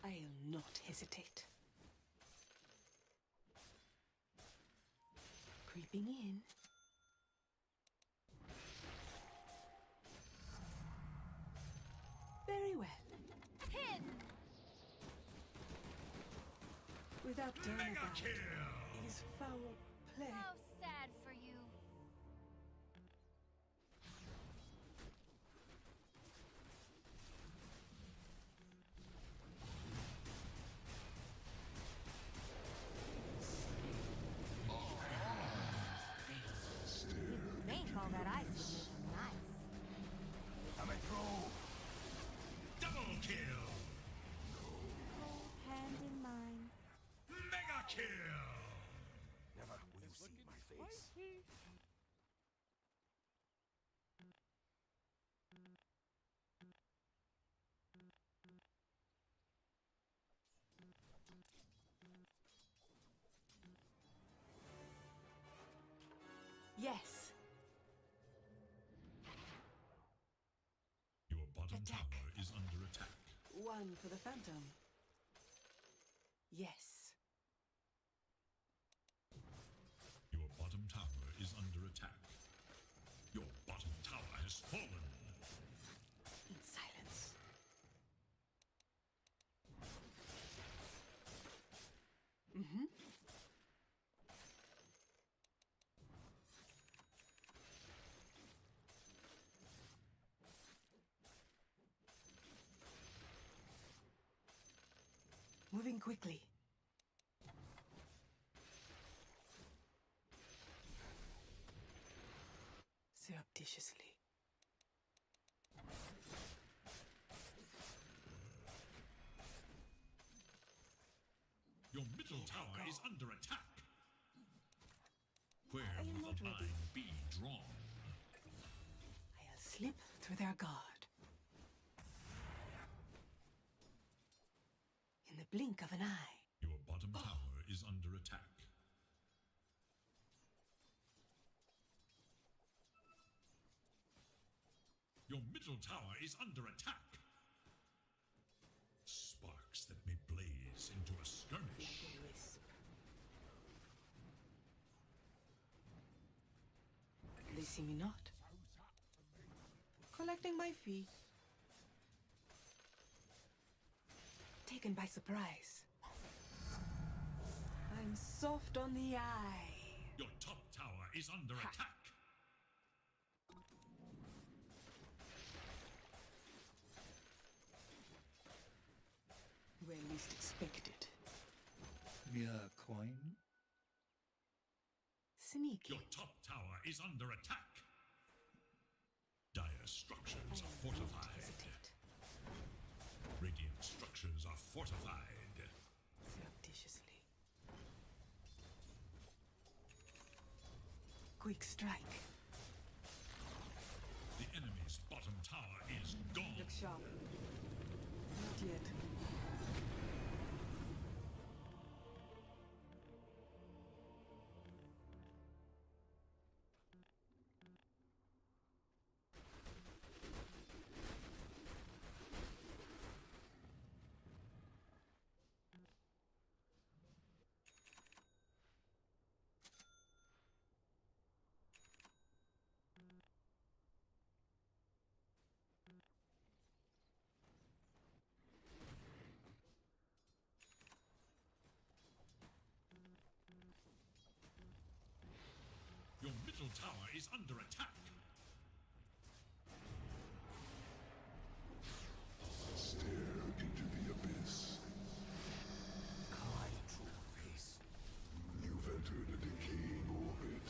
I'll not hesitate. Creeping in. Very well. Pin! Without turn Mega about, kill! it is foul play. How sad for you. You'd think all that ice would make them nice. Coming through. Double kill! Cold hand in mine. Mega kill! Never will you see my face. Yes. Your bottom Attack. tower is under attack. One for the Phantom. Yes. Your bottom tower is under attack. Your bottom tower has fallen. In silence. Mm-hmm. Moving quickly. Surreptitiously. Your middle tower is under attack. Where I am will not the ready. line be drawn? I'll slip through their guard. In the blink of an eye. Your bottom tower is under attack. Your middle tower is under attack. Sparks that may blaze into a skirmish. Like a wisp. They see me not. Collecting my fee. Taken by surprise. I'm soft on the eye. Your top tower is under attack. Where least expected. Mere coin? Sneaky. Your top tower is under attack. Dire structures are fortified. Hesitate. Radiant structures are fortified. Surreptitiously. Quick strike. The enemy's bottom tower is gone. Look sharp. Not yet. Your middle tower is under attack. Stare into the abyss. My true face. You've entered a decaying orbit.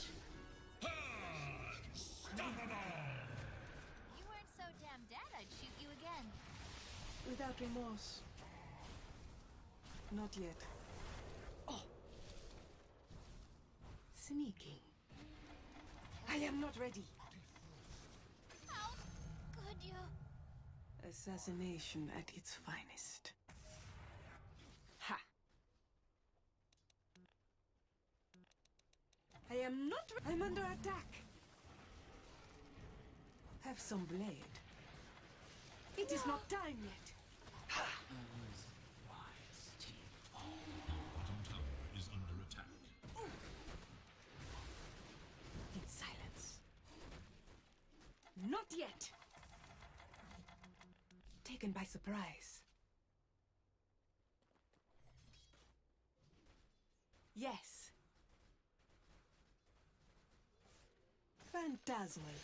Unstoppable! You weren't so damn dead, I'd shoot you again. Without remorse. Not yet. Oh! Sneaking. I am not ready. How could you? Assassination at its finest. Ha! I am not. I'm under attack. Have some blade. It is not time yet. Bottom tower is under attack. In silence. Not yet. Taken by surprise. Yes. Phantasmal.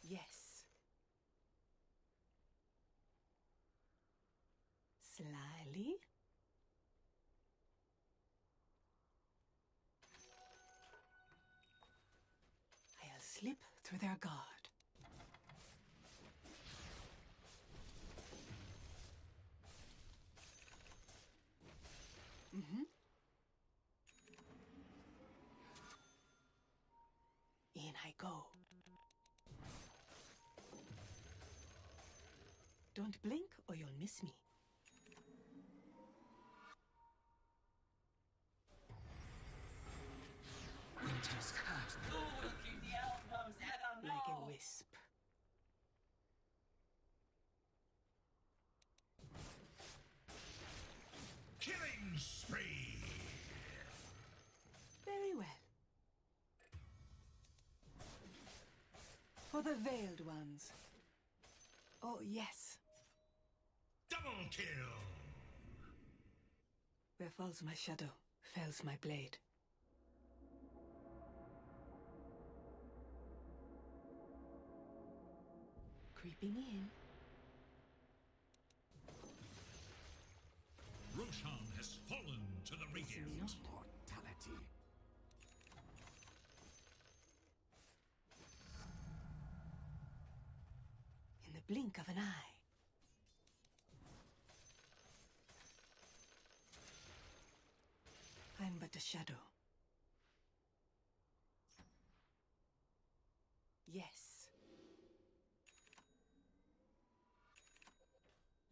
Yes. Slyly. I'll slip through their guard. In I go. Don't blink or you'll miss me. Winter's curse. Who will keep the outcomes at a Like a wisp. Killing spree! Very well. For the veiled ones. Oh, yes. Double kill! Where falls my shadow, fells my blade. Creeping in. Roshan has fallen to the radiant. Mortality. In the blink of an eye. I'm but a shadow. Yes.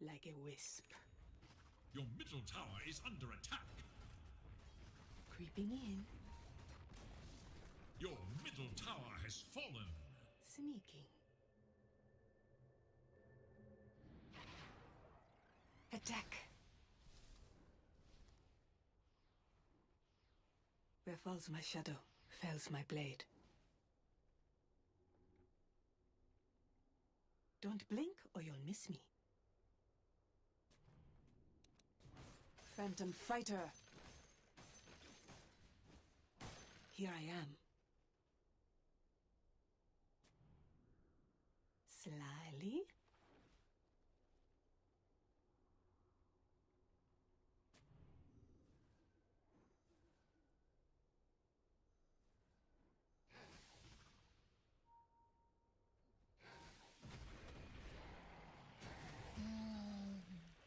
Like a wisp. Your middle tower is under attack. Creeping in. Your middle tower has fallen. Sneaking. Attack. Where falls my shadow, fells my blade. Don't blink or you'll miss me. Phantom fighter. Here I am. Slyly.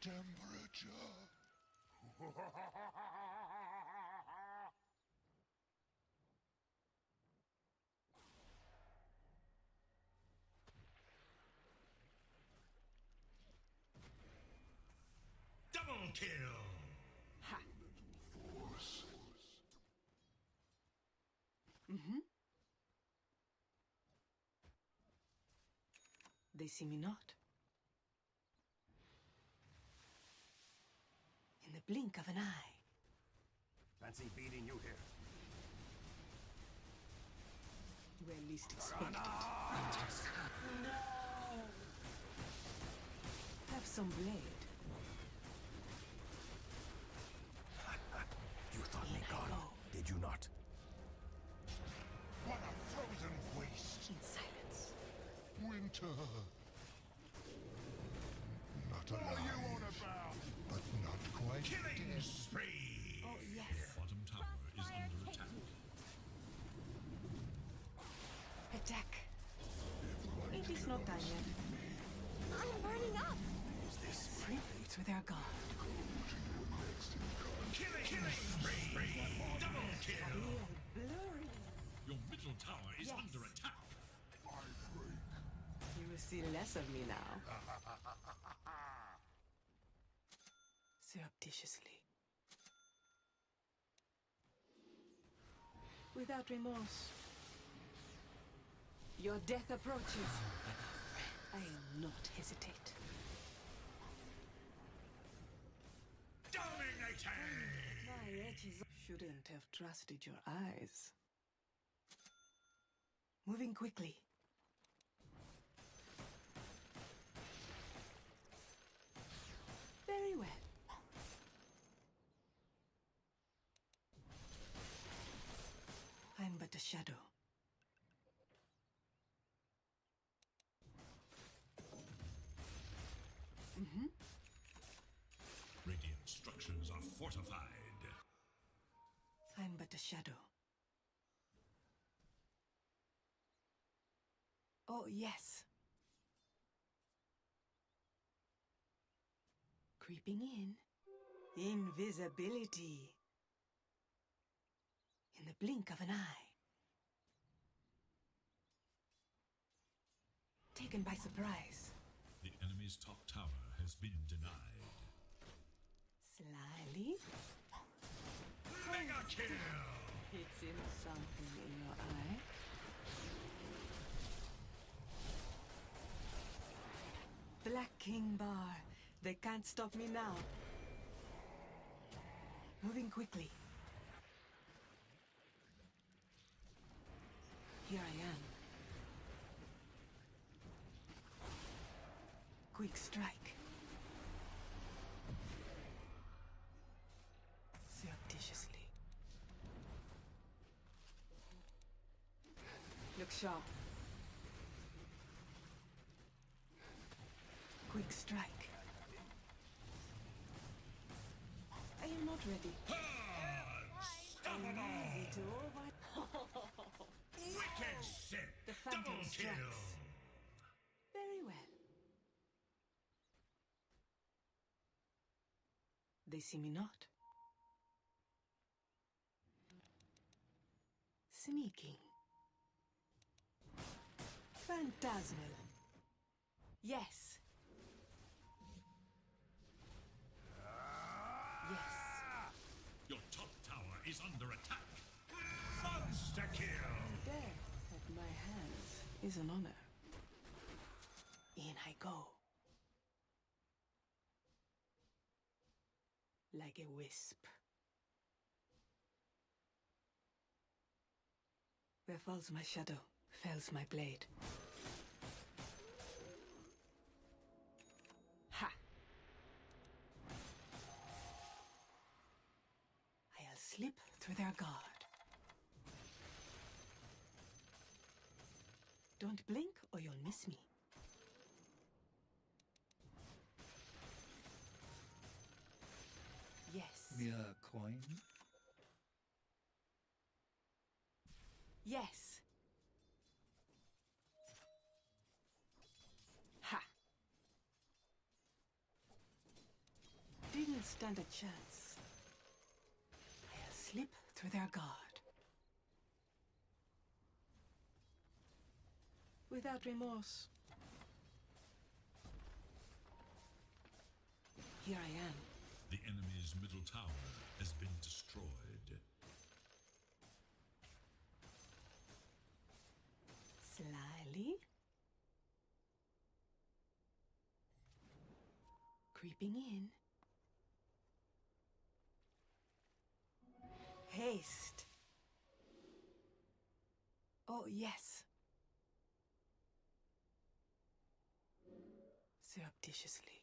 Temperature. Double kill! Ha! Force. They see me not. In the blink of an eye. Fancy beating you here. Where least expected. Have some blade. You thought me In I gone, go. did you not? What a frozen waste! In silence. Winter. Not alive. What are you on about? But not quite Killing dead. spree! Oh, yes. Bottom tower is under attack. Attack. It is not time yet. I'm burning up. Slip through their guard. Killing spree! Double kill! Real blurry. Your middle tower is Yes. under attack. You will see less of me now. Surreptitiously. Without remorse. Your death approaches. I will not hesitate. Dominating! My edges shouldn't have trusted your eyes. Moving quickly. Very well. I'm but a shadow. Radiant structures are fortified. I'm but a shadow. Oh, yes. Creeping in. Invisibility. In the blink of an eye. Taken by surprise. The enemy's top tower has been denied. Slyly. Mega kill! It's in something in your eye. Black King Bar. They can't stop me now. Moving quickly. Here I am. Quick strike. Surreptitiously. Look sharp. Quick strike. I am not ready. Unstoppable! Easy to over. Wicked sick! The phantom Double kill! strikes. Very well. They see me not. Sneaking. Phantasmal. Yes. Yes. Your top tower is under attack. Monster kill! Death at my hands is an honor. In I go. Like a wisp. Where falls my shadow, fells my blade. Ha! I'll slip through their guard. Don't blink or you'll miss me. Yes. Mere coin? Yes. Ha! Didn't stand a chance. I'll slip through their guard. Without remorse. Here I am. The enemy's middle tower has been destroyed. Slyly. Creeping in. Haste. Oh, yes. Surreptitiously.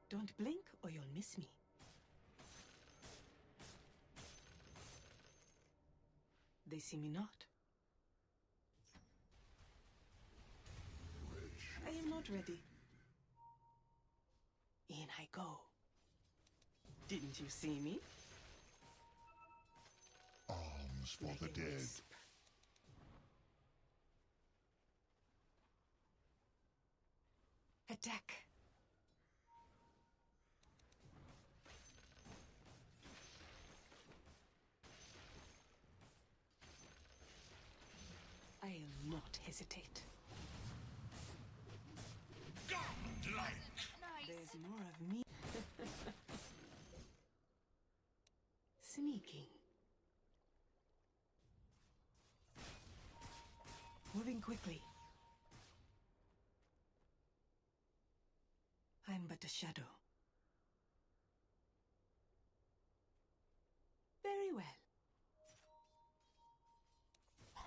Don't blink or you'll miss me. They see me not. I am not ready. In I go. Didn't you see me? Arms for Like the a dead. wisp. Attack. I'll not hesitate. Godlike! There's more of me. Sneaking. Moving quickly. I'm but a shadow. Very well.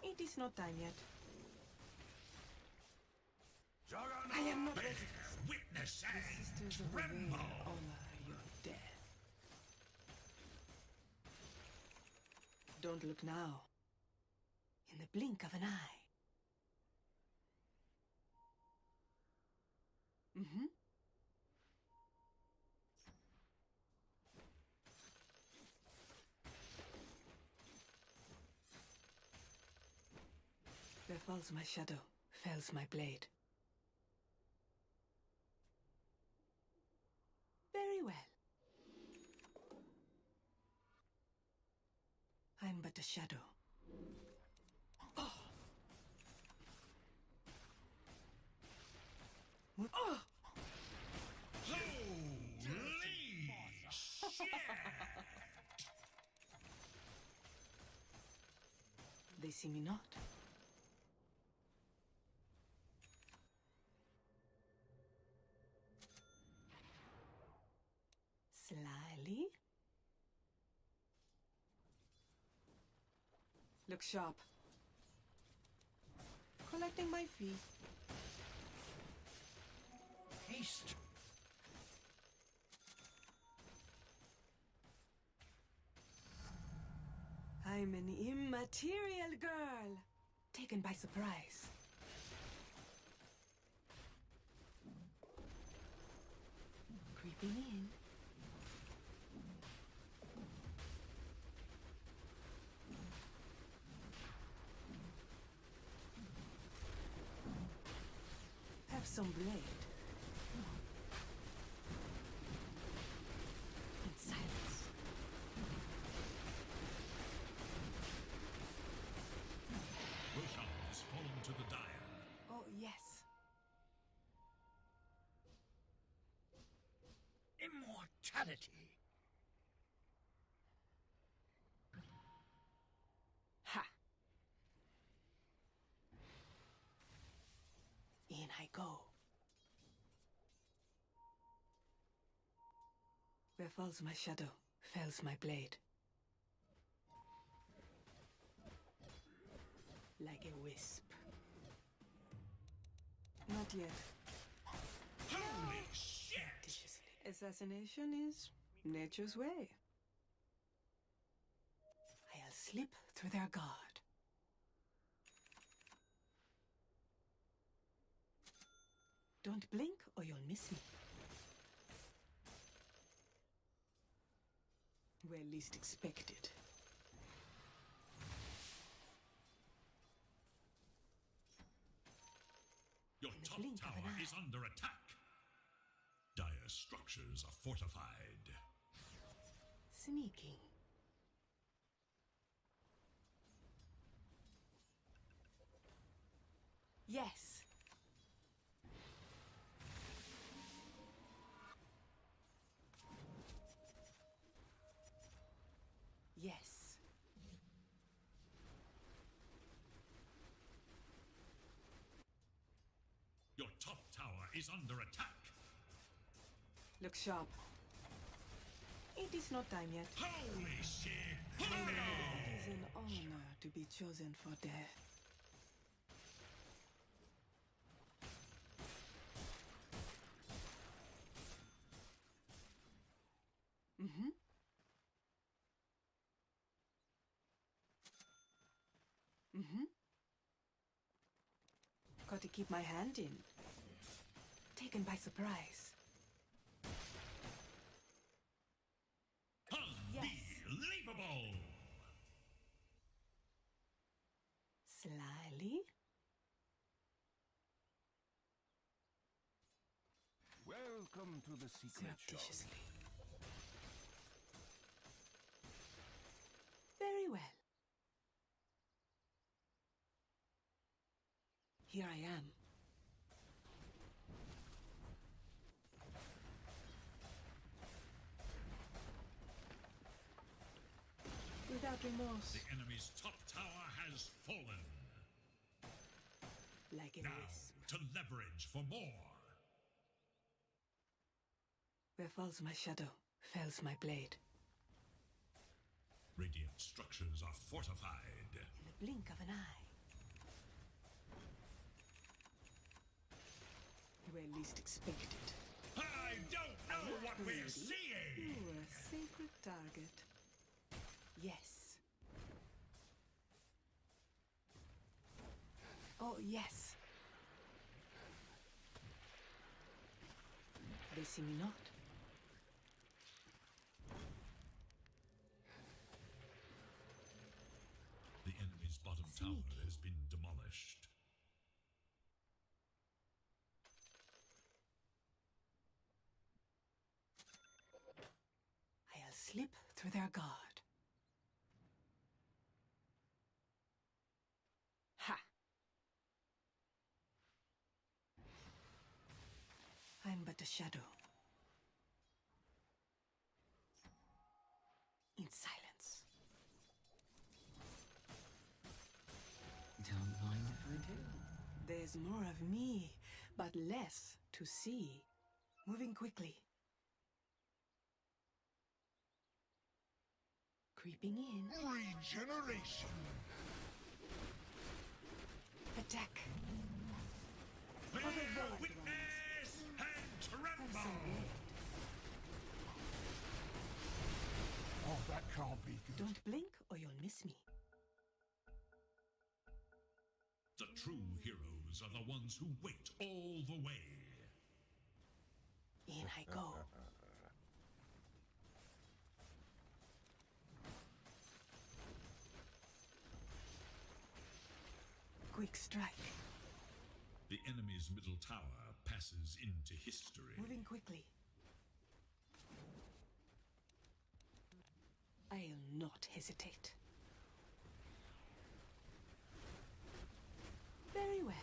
It is not time yet. I am not ready. Witness The and Sisters of the Veil tremble. honor your death. Don't look now. In the blink of an eye. Mm-hmm. Where falls my shadow, fells my blade. Very well. I'm but a shadow. Oh. Oh. Holy shit! They see me not. Slyly. Look sharp. Collecting my fee. Haste! I'm an immaterial girl. Taken by surprise. Creeping in. Have some blade. In silence. Roshan has fallen to the dire. Oh, yes. Immortality! Ha! In I go. Where falls my shadow, fells my blade. Like a wisp. Not yet. Holy shit! Assassination is nature's way. I'll slip through their guard. Don't blink or you'll miss me. Where least expected. Your In the top blink of tower an eye. is under attack. Dire structures are fortified. Sneaking. Yes. Yes. Your top tower is under attack. Look sharp. It is not time yet. Holy shit! It is an honor to be chosen for death. Mm-hmm. Mm-hmm. Got to keep my hand in. Taken by surprise. Unbelievable! Slyly. Welcome to the secret shop. Surreptitiously. Very well. Here I am. remorse. The enemy's top tower has fallen. Like a Now, wisp. to leverage for more. Where falls my shadow, fells my blade. Radiant structures are fortified. In the blink of an eye. Where least expected. I don't know what we're seeing! You were a sacred target. Yes. Oh, yes. They see me not. The enemy's bottom tower has been demolished. I'll slip through their guard. Ha! I'm but a shadow. In silence. Don't mind if I do. There's more of me, but less to see. Moving quickly. Creeping in. Regeneration. Attack. Bear the veiled witness and Have tremble! some blade. Oh, that can't be good. Don't blink or you'll miss me. The true heroes are the ones who wait all the way. In I go. Quick strike. The enemy's middle tower passes into history. Moving quickly. I'll not hesitate. Very well.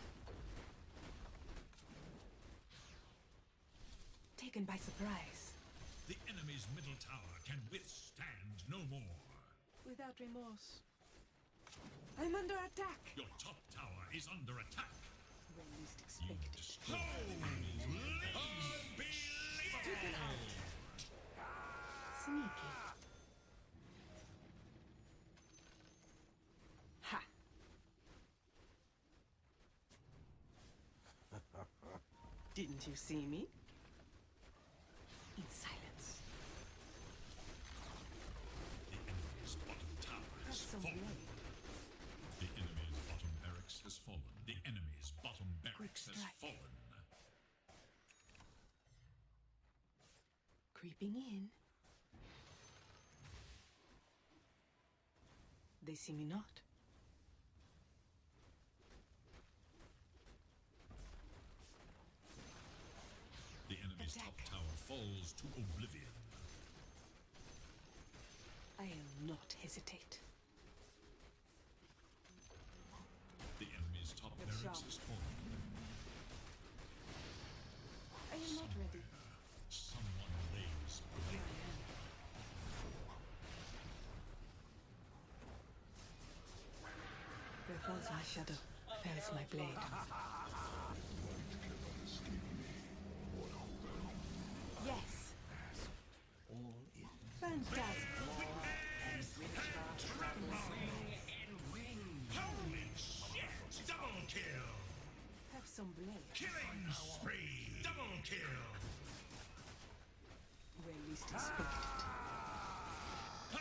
Taken by surprise. The enemy's middle tower can withstand no more. Without remorse. I'm under attack. Your top tower is under attack. When least You expected. destroyed Unbelievable! Sneaky. Ha! Didn't you see me? In silence. The enemy's bottom tower has Have some fallen. blade. The enemy's bottom barracks has fallen. The enemy's bottom barracks has strike. fallen. Creeping in. They see me not. The enemy's Attack. top tower falls to oblivion. I'll not hesitate. The enemy's top Good barracks shot. has fallen. I am not ready. Someone lays Here blade. I am. Where falls my shadow, fells my blade. Yes. Fantastic. Holy shit! Double kill! Have some blade. Killing spree! Double kill! Where least expected. I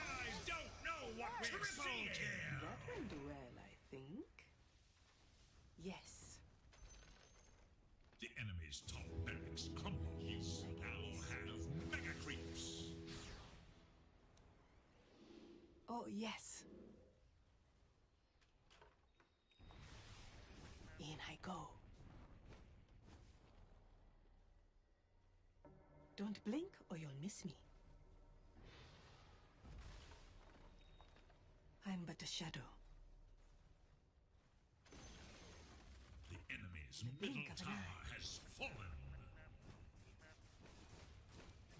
don't know what we're seeing here! That will do well, I think. Yes. The enemy's top barracks crumble. You now have mega creeps. Oh, yes. In I go. Don't blink or you'll miss me. I'm but a shadow. The enemy's blink middle of an tower eye. has fallen.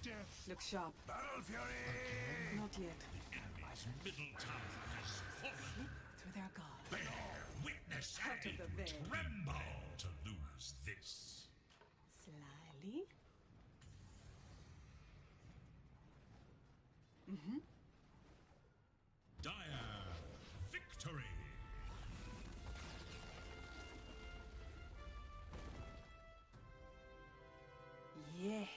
Death. Look sharp. Battle Fury. Not yet. The enemy's Dire's middle tower has fallen. Through their guard. Bear witness Out of and the veil. tremble to lose this. Slyly. Dire victory. Yes.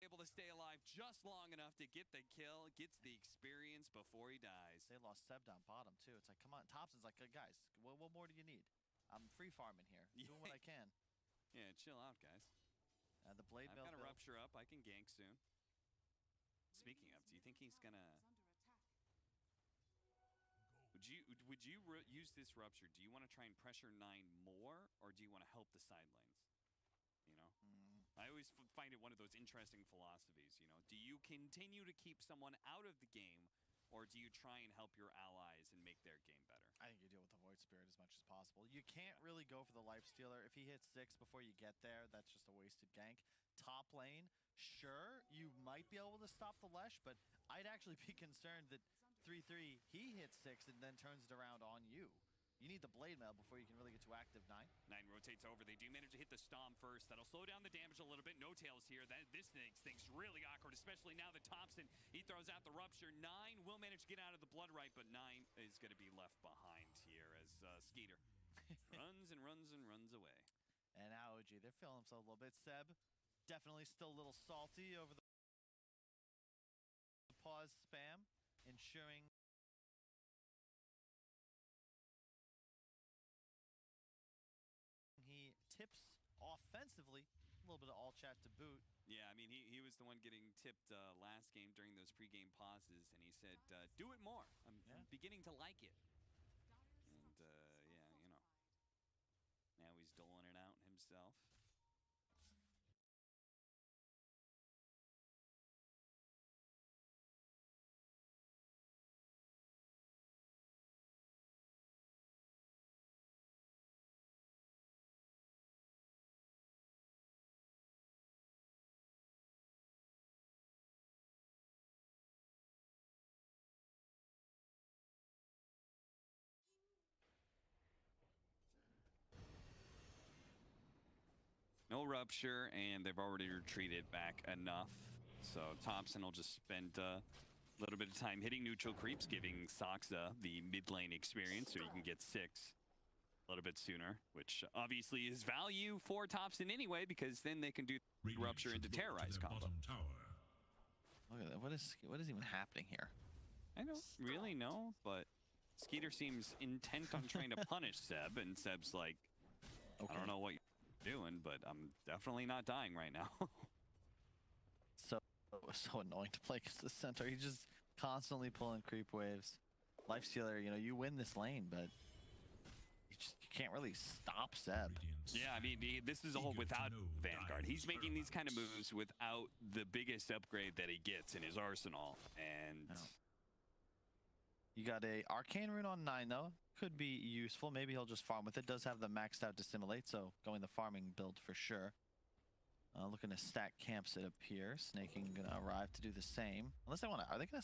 Able to stay alive just long enough to get the kill, gets the experience before he dies. They lost Seb down bottom, too. It's like, come on. Thompson's like, guys, what more do you need? I'm free farming here. Doing what I can. Yeah, chill out, guys. The blade I've belt got a build. rupture up. I can gank soon. Speaking of, do you think he's gonna? Would you use this rupture? Do you want to try and pressure 9 more, or do you want to help the side lanes? You know, I always find it one of those interesting philosophies. You know, do you continue to keep someone out of the game, or do you try and help your allies and make their game better? I think you deal with the Void Spirit as much as possible. You can't really go for the Life Stealer. If he hits 6 before you get there, that's just a wasted gank. Top lane, sure, you might be able to stop the Lesh, but I'd actually be concerned that 3-3, he hits 6 and then turns it around on you. You need the blade mail before you can really get to active 9. 9 rotates over. They do manage to hit the Stomp first. That'll slow down the damage a little bit. No tails here. This makes things really awkward, especially now that Thompson, he throws out the Rupture. 9 will manage to get out of the Blood Right, but 9 is going to be left behind here as Skeeter runs and runs and runs away. And now OG, they're feeling themselves a little bit. Seb, definitely still a little salty over the pause spam, ensuring he tips offensively. A little bit of all chat to boot. Yeah, I mean, he was the one getting tipped last game during those pregame pauses, and he said, do it more. I'm beginning to like it. And, yeah, you know, now he's doling it out himself. No Rupture, and they've already retreated back enough. So Thompson will just spend a little bit of time hitting neutral creeps, giving Saksa the mid lane experience so you can get 6 a little bit sooner, which obviously is value for Thompson anyway, because then they can do Rupture into Terrorize combo. Look at that. What is even happening here? I don't really know, but Skeeter seems intent on trying to punish Seb, and Seb's like, I don't know what you're doing, but I'm definitely not dying right now. So annoying to play against the center. He's just constantly pulling creep waves. Lifestealer, you know, you win this lane, but you can't really stop Seb. Yeah, I mean, this is all without Vanguard. He's making these kind of moves without the biggest upgrade that he gets in his arsenal, and you got a Arcane Rune on 9 though. Could be useful. Maybe he'll just farm with it. Does have the maxed out Dissimulate, so going the farming build for sure. Looking to stack camps, it appears. Snaking gonna arrive to do the same. Unless they want to. Are they gonna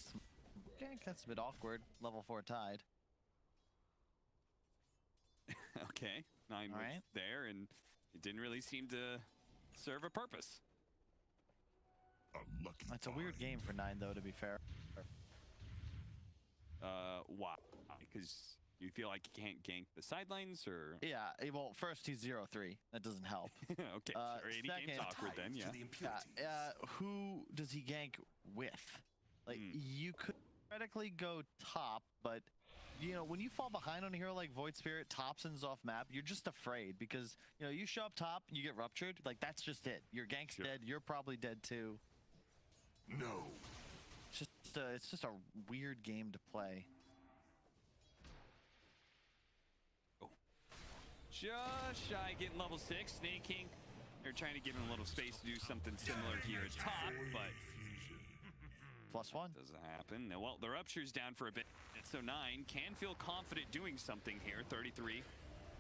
gank? That's a bit awkward. Level 4 tide. Okay, 9 was there, and it didn't really seem to serve a purpose. That's a weird game for 9, though, to be fair. Why? Because you feel like you can't gank the sidelines, or? Yeah, well, first he's 0-3. That doesn't help. Okay, sure. 80 game's awkward then, yeah. Who does he gank with? Like, you could theoretically go top, but, you know, when you fall behind on a hero like Void Spirit, Thompson's off map, you're just afraid because, you know, you show up top, you get ruptured. Like, that's just it. Your gank's dead. You're probably dead too. No. It's just a weird game to play. Just shy getting level 6. Snaking. They're trying to give him a little space to do something similar here at top, but +1 doesn't happen. Well, the Rupture's down for a bit, so 9 can feel confident doing something here. 33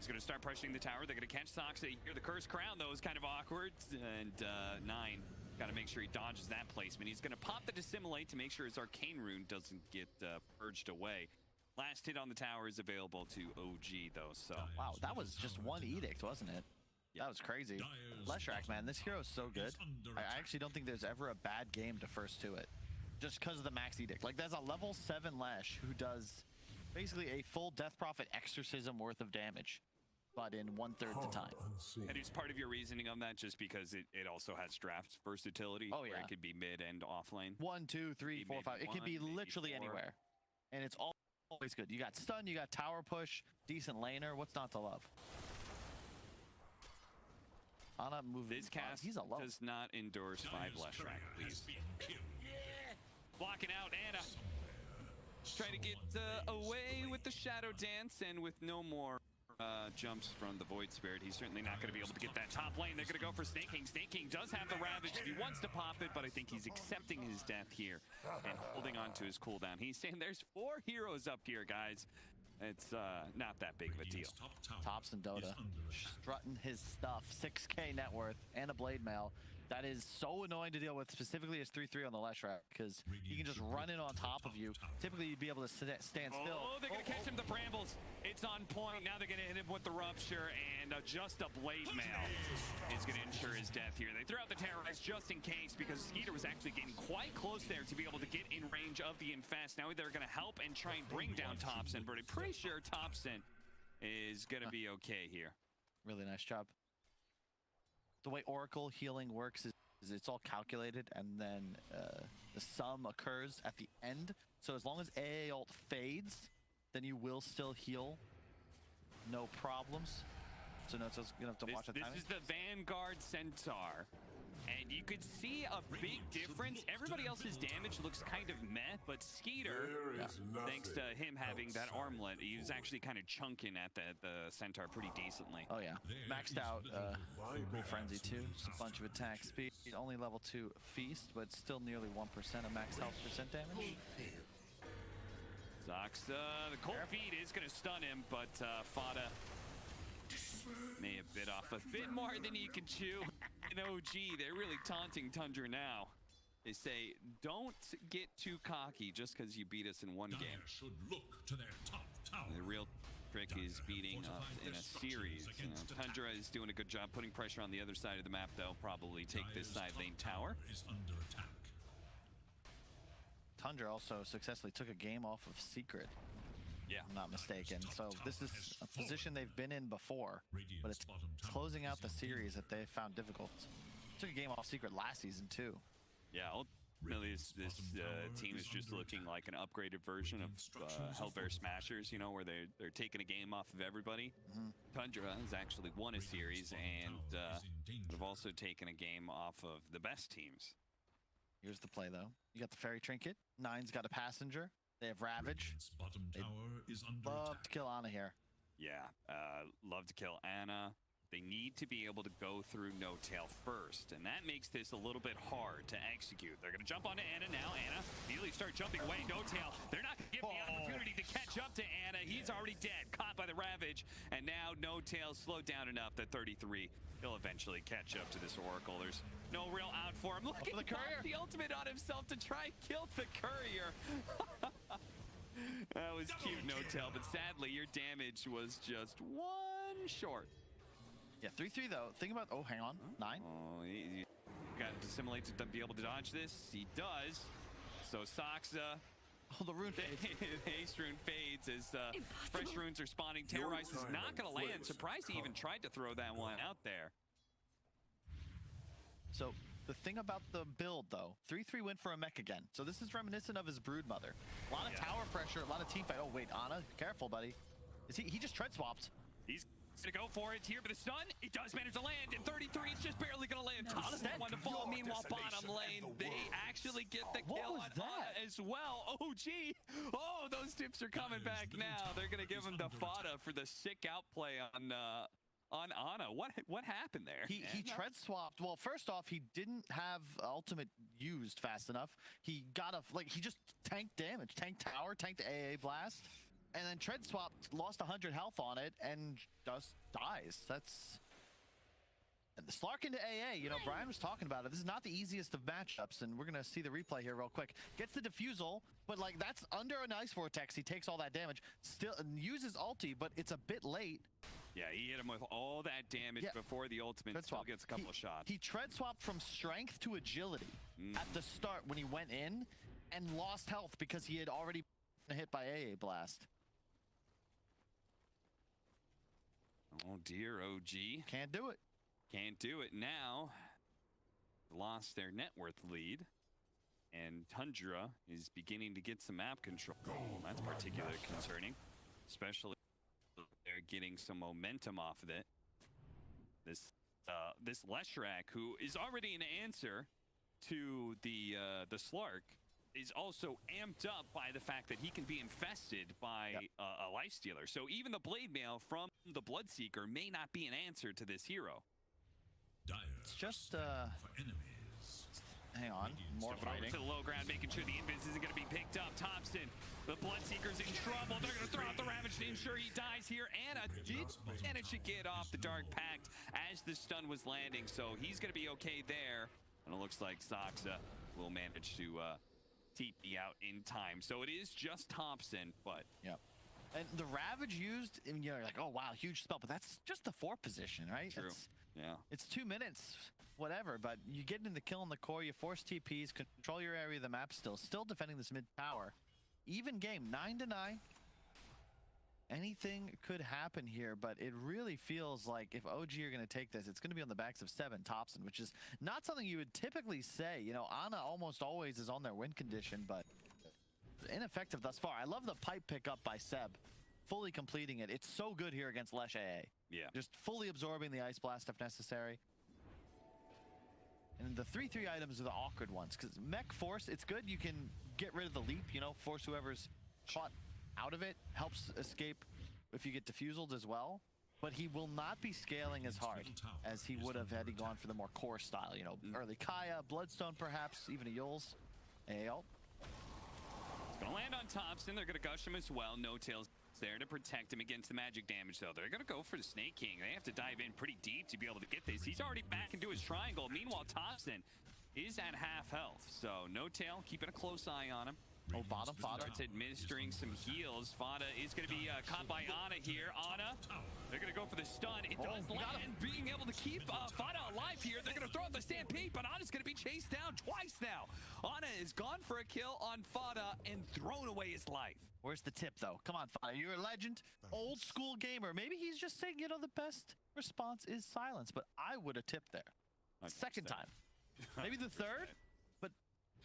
is going to start pressuring the tower. They're going to catch Saksa here. The Cursed Crown, though, is kind of awkward, and 9 got to make sure he dodges that placement. He's going to pop the Dissimulate to make sure his Arcane Rune doesn't get purged away. Last hit on the tower is available to OG, though, so... Wow, that was just one edict, wasn't it? Yep. That was crazy. Leshrac, man, this hero is so good. I actually don't think there's ever a bad game to first to it. Just because of the max edict. Like, there's a level 7 Lesh who does basically a full Death Prophet exorcism worth of damage, but in 1/3 the time. And is part of your reasoning on that just because it also has draft versatility? Oh, yeah. Where it could be mid and off lane? 1, 2, 3, 4, 5. It could be literally anywhere. And it's always good. You got stun, you got tower push, decent laner. What's not to love? Ana moving. This cast he's a low. does not endorse 5 Leshrac, please. Blocking out Ana. Trying to get away with the Shadow Dance, and with no more jumps from the Void Spirit, he's certainly not going to be able to get that top lane. They're going to go for Snaking. Snaking does have the Ravage if he wants to pop it, but I think he's accepting his death here and holding on to his cooldown. He's saying there's 4 heroes up here, guys. It's not that big of a deal. Thompson DOTA strutting his stuff. 6K net worth and a blade mail. That is so annoying to deal with, specifically as 3-3 on the Leshrac, because he can just run in on top of you. Typically, you'd be able to stand still. Oh, they're going to catch him with the brambles. It's on point. Now they're going to hit him with the rupture, and just a blade mail is going to ensure his death here. They threw out the terrorize just in case, because Skeeter was actually getting quite close there to be able to get in range of the Infest. Now they're going to help and try and bring down Thompson, but I'm pretty sure Thompson is going to be okay here. Really nice job. The way Oracle healing works is it's all calculated, and then the sum occurs at the end. So as long as AA ult fades, then you will still heal. No problems. So no, it's just gonna have to watch the timing. This is the Vanguard Centaur. And you could see a big difference. Everybody else's damage looks kind of meh, but Skeeter, thanks to him having that armlet, he was actually kind of chunking at the Centaur pretty decently. Oh yeah, maxed out Cool Frenzy too. Just a bunch of attack speed. Only level 2 Feast, but still nearly 1% of max health percent damage. Zox, the cold feed is going to stun him, but Fada may have bit off a bit more than he could chew. And OG, they're really taunting Tundra now. They say, don't get too cocky just because you beat us in one game. Should look to their top tower. The real trick is beating us in a series. You know, Tundra is doing a good job putting pressure on the other side of the map. They'll probably take this side lane tower. Is under attack. Tundra also successfully took a game off of Secret. Yeah, I'm not mistaken. So this is a position they've been in before, but it's closing out the series that they found difficult. Took a game off Secret last season too. Yeah, ultimately this team is just looking like an upgraded version of Hellbear Smashers, you know, where they're taking a game off of everybody. Tundra has actually won a series, and they've also taken a game off of the best teams. Here's the play though. You got the Fairy Trinket. Nine's got a Passenger. They have Ravage. Bottom tower is under Love attack. to kill Ana here. Yeah, love to kill Ana. They need to be able to go through No Tail first, and that makes this a little bit hard to execute. They're going to jump onto Ana now. Ana immediately start jumping away. No Tail. They're not going to give the opportunity to catch up to Ana. He's already dead, caught by the Ravage, and now No Tail slowed down enough that 33. He'll eventually catch up to this Oracle. There's no real out for him. Look at the courier. The ultimate on himself to try and kill the courier. That was cute, No Tail, but sadly your damage was just one short. Yeah, 3-3 though. Think about, oh, hang on, 9. Oh, he got to dissimulate to be able to dodge this. He does. So Soxa. Oh, the rune fades. The haste rune fades as fresh runes are spawning. Terrorize is not going to land. Surprised he even tried to throw that one out there. So the thing about the build though, 3-3 went for a mech again. So this is reminiscent of his Broodmother. A lot of tower pressure, a lot of team fight. Oh wait, Ana, careful, buddy. Is he just tread swapped? He's gonna go for it here, but the stun, it does manage to land, and 33 is just barely gonna land. Thomas that one to fall. Meanwhile, bottom lane, they actually get the kill on Ana as well. Oh, gee. Oh, those tips are coming back now. They're gonna give him the Fada for the sick outplay on Ana. What happened there? He tread swapped. Well, first off, he didn't have ultimate used fast enough. He got he just tanked damage, tanked tower, tanked AA blast. And then tread swapped, lost 100 health on it, and just dies. That's... And the Slark into AA, you know, Brian was talking about it. This is not the easiest of matchups, and we're going to see the replay here real quick. Gets the defusal, but, like, that's under an Ice Vortex. He takes all that damage. Still uses ulti, but it's a bit late. Yeah, he hit him with all that damage before the ultimate. Still gets a couple of shots. He tread swapped from strength to agility at the start when he went in, and lost health because he had already been hit by AA blast. Oh dear, OG. Can't do it. Can't do it now. Lost their net worth lead. And Tundra is beginning to get some map control. That's particularly concerning. Especially if they're getting some momentum off of it. This Leshrac, who is already an answer to the Slark, is also amped up by the fact that he can be infested by a lifestealer. So even the blade mail from the Bloodseeker may not be an answer to this hero. It's just hang on. More Over fighting. to the low ground, making sure the invis isn't going to be picked up. Thompson, the Bloodseeker's in trouble. They're going to throw out the Ravage to ensure he dies here. Anna did manage to get off the Dark Pact as the stun was landing, so he's going to be okay there. And it looks like Saxa will manage to TP out in time. So it is just Thompson, but... Yep. And the Ravage used, and you're like, oh wow, huge spell, but that's just the 4 position, right? True. It's 2 minutes, whatever, but you get in the kill in the core, you force TPs, control your area of the map still defending this mid tower. Even game, 9-9. Anything could happen here, but it really feels like if OG are going to take this, it's going to be on the backs of 7 Thompson, which is not something you would typically say. You know, Ana almost always is on their win condition, but ineffective thus far. I love the pipe pickup by Seb, fully completing it. It's so good here against Lesh AA. Yeah. Just fully absorbing the Ice Blast if necessary. And the 3-3 items are the awkward ones, because Mech Force, it's good. You can get rid of the leap, you know, force whoever's caught out of it, helps escape if you get defused as well. But he will not be scaling as hard as he would have had he gone for the more core style, you know, early Kaya, Bloodstone perhaps, even a Yules. AO. It's going to land on Thompson. They're going to gush him as well. No Tails there to protect him against the magic damage, though. They're going to go for the Snake King. They have to dive in pretty deep to be able to get this. He's already back into his triangle. Meanwhile, Thompson is at half health. So no Tail, keeping a close eye on him. Oh, bottom Fada. Starts administering some heals. Fada is going to be caught by Ana here. Ana, they're going to go for the stun. It does land, being able to keep Fada alive here. They're going to throw out the Stampede, but Ana's going to be chased down twice now. Ana is gone for a kill on Fada and thrown away his life. Where's the tip, though? Come on, Fada. You're a legend. Old school gamer. Maybe he's just saying, you know, the best response is silence, but I would have tipped there. Second time. Maybe the third? But,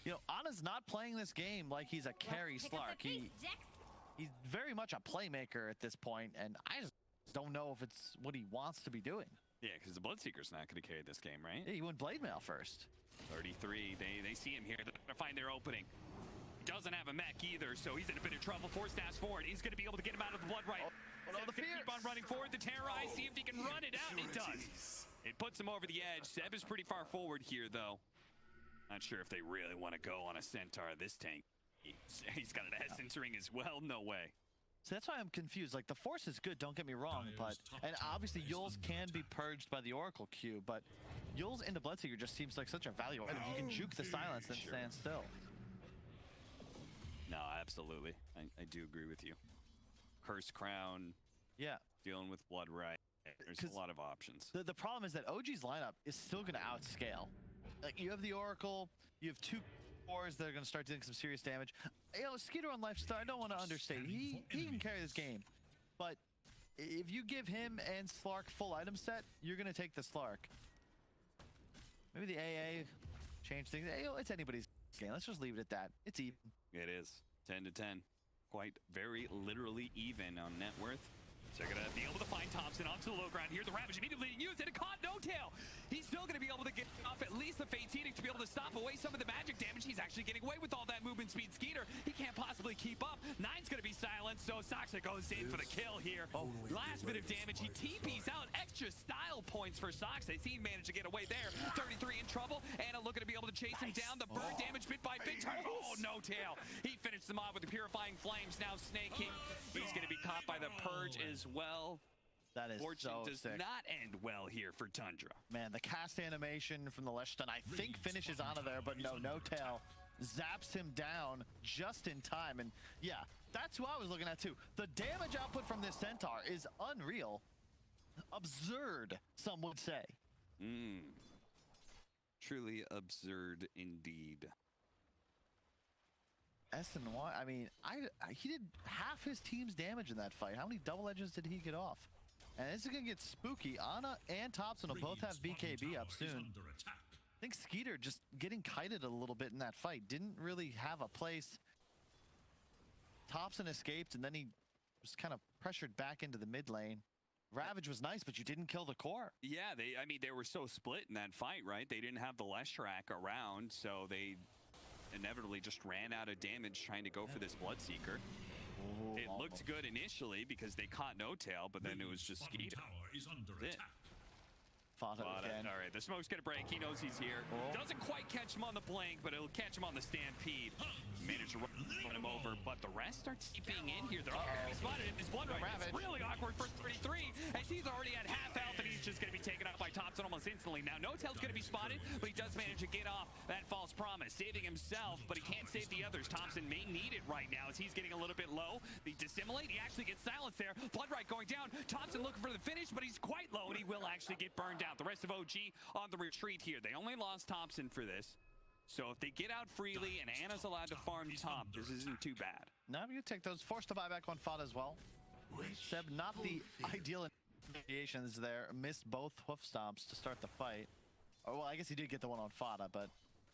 you know, Ana's not playing this game like he's a carry Slark. He's very much a playmaker at this point, and I just don't know if it's what he wants to be doing. Yeah, because the Bloodseeker's not going to carry this game, right? Yeah, he went Blade Mail first. 33, they see him here. They're going to find their opening. He doesn't have a mech either, so he's in a bit of trouble. Force dash forward. He's going to be able to get him out of the blood right. Oh, no, the fear. Keep on running forward. The Terrorize, see if he can run it out. It does. It puts him over the edge. Seb is pretty far forward here, though. Not sure if they really want to go on a Centaur this tank. He's got an Essence ring as well. No way. So that's why I'm confused. Like, the Force is good, don't get me wrong, but... And obviously, Yules can be purged by the Oracle Q, but Yules into Bloodseeker just seems like such a value item. You can juke the silence and stand still. No, absolutely. I do agree with you. Cursed Crown. Yeah. Dealing with Blood Right. There's a lot of options. The problem is that OG's lineup is still going to outscale. Like, you have the Oracle, you have 2 cores that are going to start doing some serious damage. You know, Skeeter on Lifestar, I don't want to understate. He can carry this game. But if you give him and Slark full item set, you're going to take the Slark. Maybe the AA change things. You know, it's anybody's game. Let's just leave it at that. It's even. It is. 10 to 10. Quite very literally even on net worth. So they're going to be able to find Thompson onto the low ground here. The Ravage immediately used it. It caught No Tail. He's still going to be able to get off at least the Fate's Edict to be able to stop away some of the magic damage. He's actually getting away with all that movement speed. Skeeter, he can't possibly keep up. Nine's going to be silenced, so Saxa goes in for the kill here. Last bit of damage. He TP's out. Extra style points for Saxa. He managed to get away there. 33 in trouble. Anna looking to be able to chase him down. The bird damage bit by bit. Oh, No Tail. He finished them off with the Purifying Flames. Now Snake King. He's going to be caught by the Purge as well. That is Fortune so does sick. not end well here for Tundra. Man, the cast animation from the Lesh Stun, I think finishes Ana there, but no Tail zaps him down just in time. And yeah, that's who I was looking at too. The damage output from this Centaur is unreal. Absurd, some would say. Truly absurd indeed. SNY, I mean, he did half his team's damage in that fight. How many double edges did he get off? And this is going to get spooky. Ana and Thompson will both have BKB up soon. I think Skeeter just getting kited a little bit in that fight. Didn't really have a place. Thompson escaped, and then he was kind of pressured back into the mid lane. Ravage was nice, but you didn't kill the core. Yeah, they were so split in that fight, right? They didn't have the Leshrac around, so they inevitably just ran out of damage trying to go for this Bloodseeker. It looked good initially because they caught No Tail, but then it was just Skeeter. Fada again. All right, the smoke's gonna break. He knows he's here. Doesn't quite catch him on the blink, but it'll catch him on the stampede. Managed to run him over, but the rest start seeping in here. They're all gonna be spotted in this blood right. It's really awkward for 33, as he's already at half health, and he's just gonna be taken out by Thompson almost instantly. Now, No-Tail's gonna be spotted, but he does manage to get off that false promise, saving himself, but he can't save the others. Thompson may need it right now as he's getting a little bit low. The dissimulate, he actually gets silenced there. Bloodright going down. Thompson looking for the finish, but he's quite low, and he will actually get burned out. The rest of OG on the retreat here. They only lost Thompson for this. So if they get out freely and Anna's allowed to farm top, this isn't too bad. Now you take those. Forced to buy back on Fada as well. Seb, not the ideal initiations there. Missed both hoof stomps to start the fight. Oh, well, I guess he did get the one on Fada, but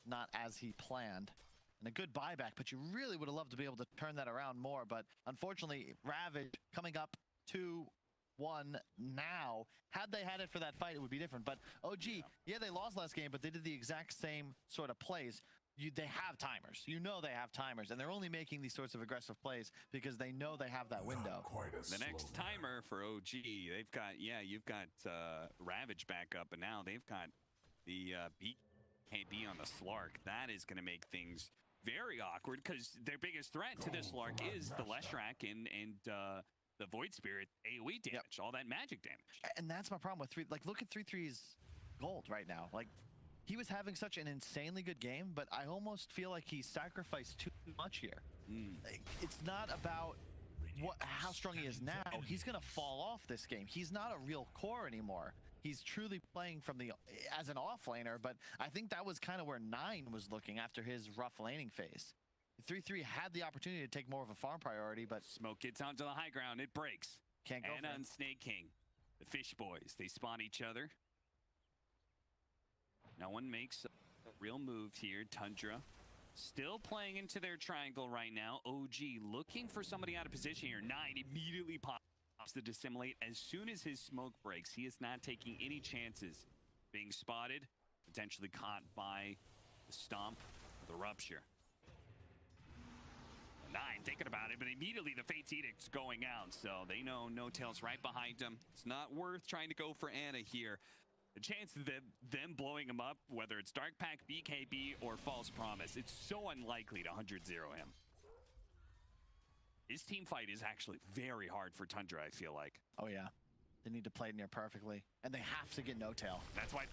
not as he planned. And a good buyback, but you really would have loved to be able to turn that around more. But unfortunately, Ravage coming up 2-1 now. Had they had it for that fight, it would be different. But OG, yeah, they lost last game, but they did the exact same sort of plays. They have timers. You know they have timers, and they're only making these sorts of aggressive plays because they know they have that window. The next timer for OG, they've got, you've got Ravage back up, and now they've got the BKB on the Slark. That is going to make things very awkward because their biggest threat to this Slark is the Leshrac and the Void Spirit AoE damage, all that magic damage. And that's my problem with 3. Like, look at 3-3's gold right now. Like, he was having such an insanely good game, but I almost feel like he sacrificed too much here. Like, it's not about how strong he is now. He's going to fall off this game. He's not a real core anymore. He's truly playing from as an offlaner, but I think that was kind of where 9 was looking after his rough laning phase. 3-3 had the opportunity to take more of a farm priority, but Smoke gets onto the high ground. It breaks. Can't go. Anna and Snake King, the fish boys, they spot each other. No one makes a real move here. Tundra still playing into their triangle right now. OG looking for somebody out of position here. 9 immediately pops the dissimulate as soon as his smoke breaks. He is not taking any chances being spotted, potentially caught by the stomp, the rupture. 9 thinking about it, but immediately the Fate's Edict's going out, so they know No-Tail's right behind him. It's not worth trying to go for Anna here. The chance of them blowing him up, whether it's Dark Pack, BKB, or False Promise, it's so unlikely to 100-0 him. His team fight is actually very hard for Tundra, I feel like. Oh yeah, they need to play it near perfectly, and they have to get No-Tail. That's why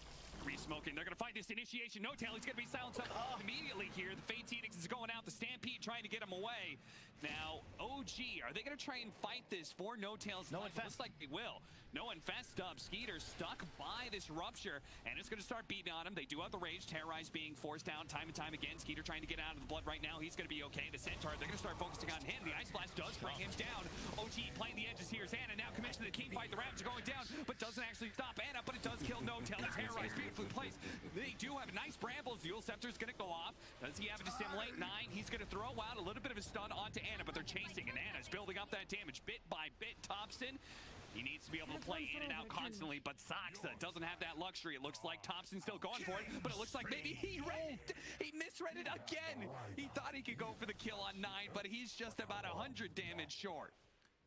re-smoking. They're going to find this initiation. No-Tail, he's going to be silenced up immediately here. The Fate's Edict is going out. The Stampede trying to get him away. Now, OG, are they going to try and fight this for No-Tail's life? Looks like they will. No Infest up. Skeeter stuck by this rupture, and it's going to start beating on him. They do have the rage. Terrorize being forced down time and time again. Skeeter trying to get out of the blood right now. He's going to be okay. The Centaur, they're going to start focusing on him. The Ice Blast does bring him down. OG playing the edges here. Anna now commits to the king fight. The Ravage are going down, but doesn't actually stop Anna, but it does kill No-Tail. The Terrorize beautifully placed. They do have nice brambles. Dual Scepter's going to go off. Does he have a dissimulate? 9. He's going to throw out a little bit of a stun onto Anna, but they're chasing, and Anna's building up that damage bit by bit. Thompson, he needs to be able to play in and out constantly, but Saxa doesn't have that luxury. It looks like Thompson's still going for it, but it looks like maybe he misread it again. He thought he could go for the kill on 9, but he's just about 100 damage short.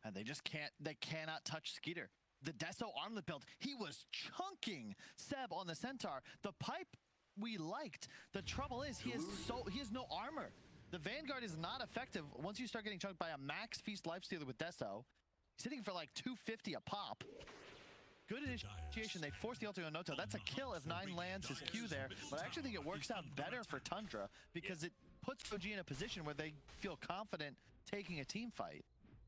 And they just cannot touch Skeeter. The Deso armlet build, he was chunking Seb on the Centaur. The pipe we liked. The trouble is he has no armor. The Vanguard is not effective once you start getting chunked by a max feast lifestealer with Deso. He's hitting for like 250 a pop. Good initiation. They force the ulti on No-Tail. That's a kill if 9 lands his Q there. But I actually think it works out better for Tundra because it puts OG in a position where they feel confident taking a team fight.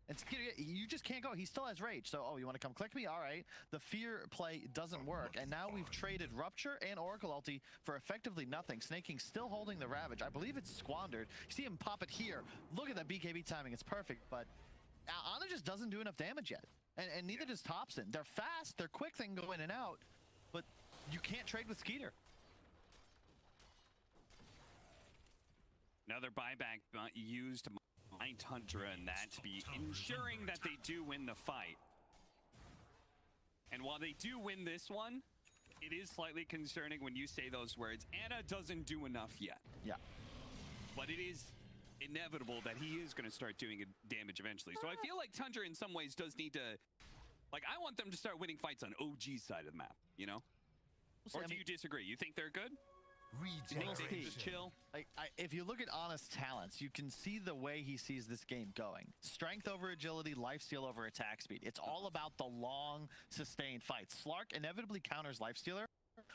And Skeeter, you just can't go. He still has rage. So, you want to come click me? All right. The fear play doesn't work. And now we've traded Rupture and Oracle ulti for effectively nothing. Snake King still holding the Ravage. I believe it's squandered. You see him pop it here. Look at that BKB timing. It's perfect. But Ana just doesn't do enough damage yet. And neither does Thompson. They're fast. They're quick. They can go in and out. But you can't trade with Skeeter. Another buyback used by Tundra, and that to be ensuring that they do win the fight. And while they do win this one, it is slightly concerning when you say those words. Anna doesn't do enough yet. Yeah. But it is inevitable that he is going to start doing damage eventually. So I feel like Tundra in some ways does need to... Like, I want them to start winning fights on OG's side of the map, you know? Or do you disagree? You think they're good? You think they just chill? If you look at Ana's talents, you can see the way he sees this game going. Strength over agility, lifesteal over attack speed. It's all about the long, sustained fights. Slark inevitably counters lifestealer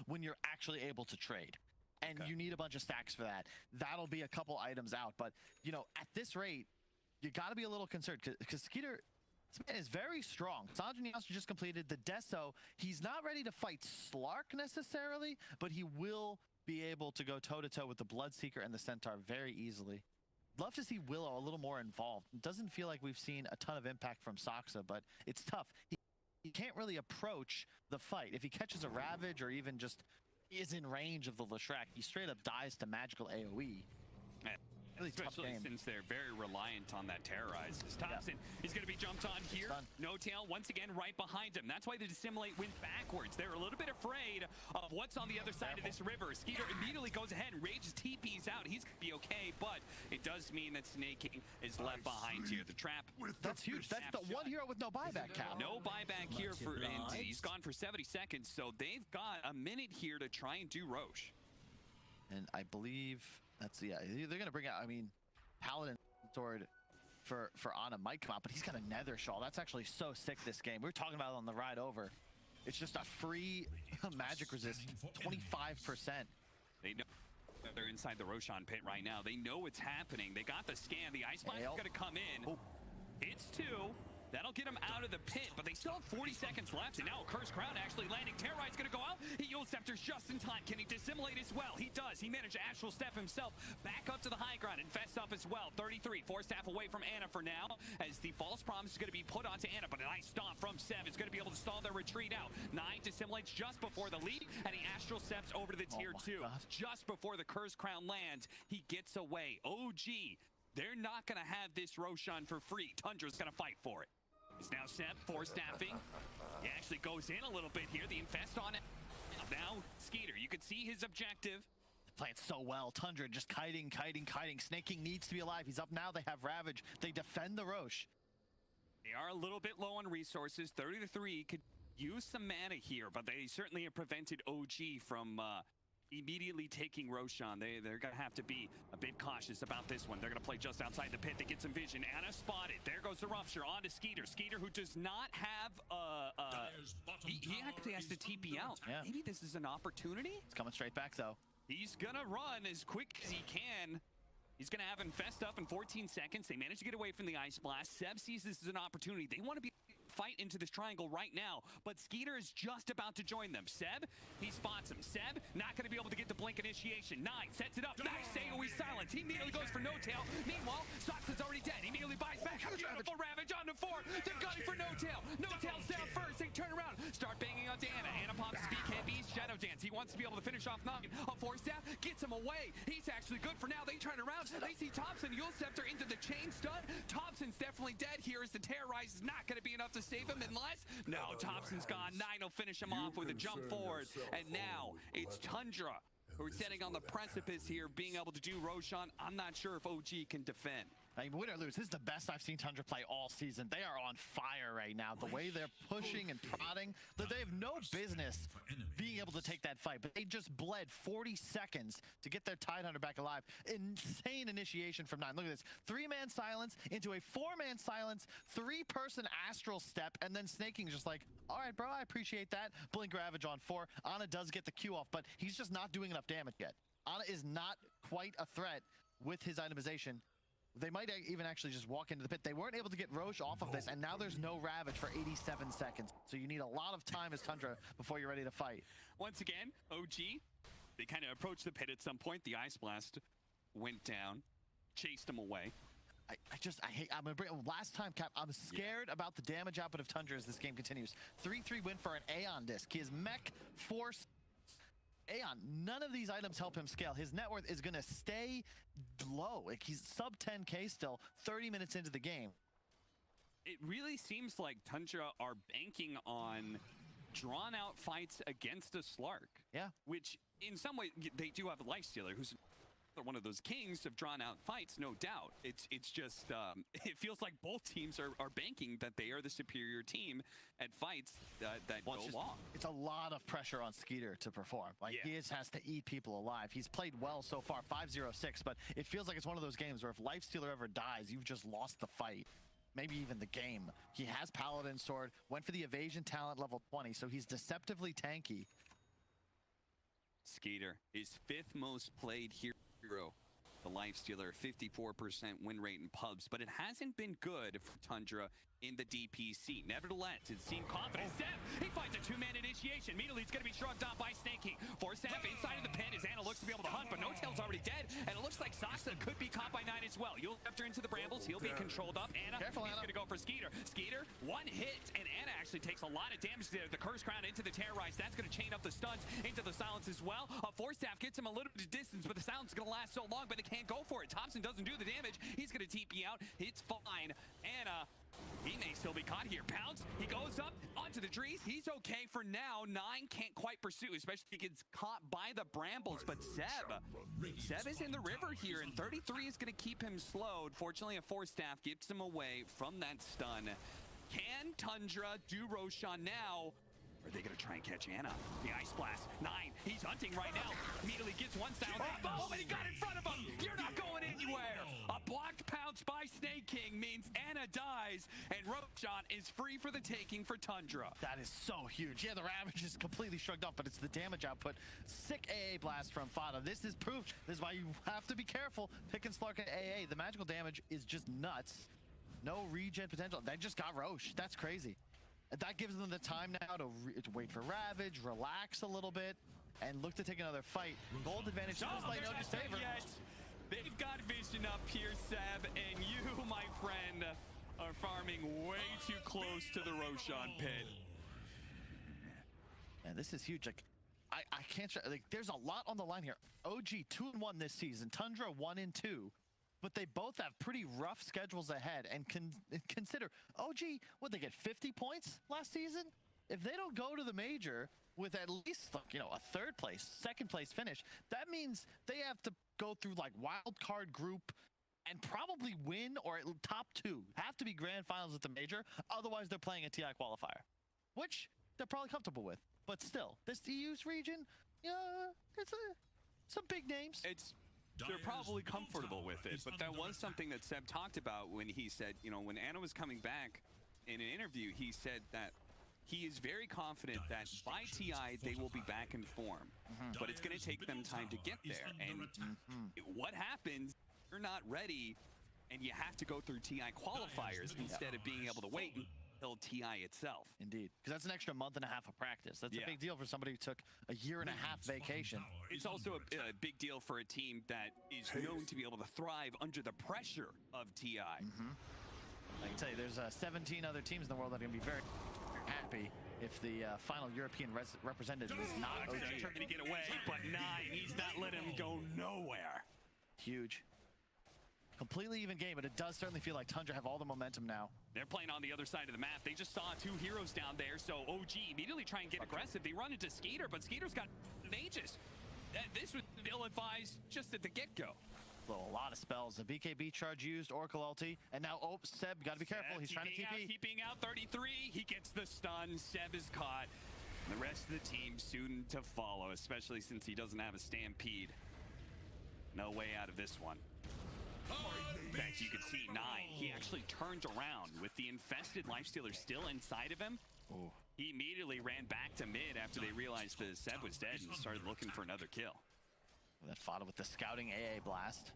when you're actually able to trade. And you need a bunch of stacks for that. That'll be a couple items out. But, you know, at this rate, you got to be a little concerned because Skeeter... This man is very strong. Sanjay just completed the Deso. He's not ready to fight Slark necessarily, but he will be able to go toe-to-toe with the Bloodseeker and the Centaur very easily. Love to see Willow a little more involved. It doesn't feel like we've seen a ton of impact from Saksa, but it's tough. He can't really approach the fight. If he catches a Ravage or even just is in range of the Leshrac, he straight up dies to magical AoE. Really especially since they're very reliant on that terrorize. Thompson is going to be jumped on here. No tail once again right behind him. That's why the dissimulate went backwards. They're a little bit afraid of what's on the other side of this river. Skeeter immediately goes ahead and rages TP's out. He's going to be okay, but it does mean that Snaking is left behind here. The trap. That's huge. That's the one hero with no buyback, Cal. No buyback here for, and he's gone for 70 seconds, so they've got a minute here to try and do Roche. And I believe that's, yeah, they're going to bring out, I mean, Paladin sword for Ana might come out, but he's got a Nether Shawl. That's actually so sick this game. We were talking about it on the ride over. It's just a free magic resist, 25%. They know they're inside the Roshan pit right now. They know what's happening. They got the scan. The Ice Blast is going to come in. It's 2. That'll get him out of the pit, but they still have 40 seconds left, and now a Cursed Crown actually landing. Terrorize gonna go out. He Yule Scepter's just in time. Can he dissimulate as well? He does. He managed to Astral Step himself back up to the high ground and fest up as well. 33, 4 staff away from Ana for now, as the False Promise is gonna be put onto Ana, but a nice stomp from Seb is gonna be able to stall their retreat out. 9 dissimulates just before the lead, and he Astral Steps over to the tier 2. Just before the Cursed Crown lands, he gets away. OG, they're not gonna have this Roshan for free. Tundra's gonna fight for it. It's now Seb, 4 staffing. He actually goes in a little bit here. The infest on it. Now, Skeeter, you can see his objective. Playing so well. Tundra just kiting. Snaking needs to be alive. He's up now. They have Ravage. They defend the Roche. They are a little bit low on resources. 30-3 could use some mana here, but they certainly have prevented OG from immediately taking Roshan. They're going to have to be a bit cautious about this one. They're going to play just outside the pit. They get some vision. Ana spotted. There goes the Rupture on to Skeeter. Skeeter, who does not have he actually has to TP out. Yeah. Maybe this is an opportunity? It's coming straight back, though. He's going to run as quick as he can. He's going to have Infest up in 14 seconds. They managed to get away from the Ice Blast. Seb sees this as an opportunity. They want to fight into this triangle right now, but Skeeter is just about to join them. Seb, he spots him. Seb, not going to be able to get the blink initiation. 9 sets it up. Nice AoE silence. He immediately goes for No Tail. Meanwhile, Soxa's already dead. He immediately buys back. Beautiful Ravage on to 4. They're gunning for No Tail. No Tail's down first. They turn around, start banging on Ana. Ana pops his BKB's Shadow Dance. He wants to be able to finish off 9. A 4 staff gets him away. He's actually good for now. They turn around. They see Thompson. Yule Scepter into the chain stun. Thompson's definitely dead here as the Terrorize is not going to be enough to save him unless... No, Thompson's gone. 9 will finish him off with a jump forward. And now it's Tundra who are sitting on the precipice here, being able to do Roshan. I'm not sure if OG can defend. I mean, win or lose, this is the best I've seen Tundra play all season. They are on fire right now. The way they're pushing and prodding, they have no business being able to take that fight, but they just bled 40 seconds to get their Tidehunter back alive. Insane initiation from 9. Look at this. 3-man silence into a 4-man silence, 3-person Astral Step, and then Snaking just like, all right, bro, I appreciate that. Blink Ravage on 4. Ana does get the Q off, but he's just not doing enough damage yet. Ana is not quite a threat with his itemization. They might even actually just walk into the pit. They weren't able to get Roche off of this, and now there's no Ravage for 87 seconds. So you need a lot of time as Tundra before you're ready to fight. Once again, OG, they kind of approached the pit at some point. The Ice Blast went down, chased him away. I'm gonna bring last time, Cap. I'm scared about the damage output of Tundra as this game continues. 3-3 win for an Aeon disc. His mech force. Aeon, none of these items help him scale. His net worth is gonna stay low. Like, he's sub 10K still, 30 minutes into the game. It really seems like Tundra are banking on drawn out fights against a Slark. Yeah. Which in some way they do have a Lifestealer who's one of those kings of drawn out fights, no doubt. It's just it feels like both teams are banking that they are the superior team at fights that go long. It's a lot of pressure on Skeeter to perform. Like he has to eat people alive. He's played well so far, 5-0-6, but it feels like it's one of those games where if Lifestealer ever dies, you've just lost the fight. Maybe even the game. He has Paladin Sword, went for the evasion talent level 20, so he's deceptively tanky. Skeeter, his 5th most played hero. The Lifestealer, 54% win rate in pubs, but it hasn't been good for Tundra in the DPC. Nevertheless, it seemed confident. Zeb, he finds a 2-man initiation. Immediately, it's going to be shrugged off by Snaky. Force Zeb inside of the pin as Anna looks to be able to hunt, but No Tail's already dead, and it looks like Saksa could be caught by 9 as well. You'll after into the brambles. He'll be controlled up. Anna, Careful, he's going to go for Skeeter. Skeeter, 1 hit, and Anna actually takes a lot of damage there. The Curse Crown into the Terrorize. That's going to chain up the stuns into the Silence as well. Force Staff gets him a little bit of distance, but the Silence is going to last so long, but they can't go for it. Thompson doesn't do the damage. He's going to TP out. It's fine. Anna, he may still be caught here. Pounce, he goes up onto the trees. He's okay for now. 9 can't quite pursue, especially if he gets caught by the brambles. But Zeb is in the river here, and 33 is going to keep him slowed. Fortunately, a Force Staff gets him away from that stun. Can Tundra do Roshan now? Or are they going to try and catch Anna? The Ice Blast. 9. He's hunting right now. Immediately gets 1 sound. Oh, and he got in front of him. You're not going anywhere. A blocked pounce by Snake King means Anna dies, and Roshan is free for the taking for Tundra. That is so huge. Yeah, the Ravage is completely shrugged off, but it's the damage output. Sick AA blast from Fada. This is proof. This is why you have to be careful picking Slark at AA. The magical damage is just nuts. No regen potential. They just got Roche. That's crazy. That gives them the time now to wait for Ravage, relax a little bit, and look to take another fight. Gold advantage in this lane, no disfavor. They've got vision up here, Seb, and you, my friend, are farming way too close to the Roshan pit. Man, this is huge. Like, I can't. Like, there's a lot on the line here. OG 2-1 this season. Tundra 1-2. But they both have pretty rough schedules ahead, and consider OG, what, they get 50 points last season? If they don't go to the major with at least, like, you know, a 3rd place, 2nd place finish, that means they have to go through like wild card group and probably win, or at top 2 have to be grand finals at the major. Otherwise, they're playing a TI qualifier, which they're probably comfortable with. But still, this EU's region, yeah, it's some big names. They're probably comfortable with it, but that was something that Seb talked about when he said, you know, when Anna was coming back in an interview, he said that he is very confident that by TI they will be back in form, but it's going to take them time to get there. And what happens, you're not ready, and you have to go through TI qualifiers instead of being able to wait until TI itself. Indeed, because that's an extra month and a half of practice. That's a big deal for somebody who took a 1.5 year vacation. It's also a big deal for a team that is known to be able to thrive under the pressure of TI. I can tell you, there's 17 other teams in the world that are going to be very happy if the final European representative is not OG. Trying to get away, but 9, he's not letting him go nowhere. Huge. Completely even game, but it does certainly feel like Tundra have all the momentum now. They're playing on the other side of the map. They just saw 2 heroes down there, so OG immediately try and get aggressive. They run into Skeeter, but Skeeter's got mages. This was ill-advised just at the get-go. A lot of spells. The BKB charge used, Oracle ulti, and now Seb, gotta be careful. He's trying to TP. Keeping out 33. He gets the stun. Seb is caught. The rest of the team soon to follow, especially since he doesn't have a stampede. No way out of this one. In fact, you can see 9. He actually turned around with the infested Lifestealer still inside of him. He immediately ran back to mid after they realized that Seb was dead and started looking for another kill. That Fada with the scouting AA blast.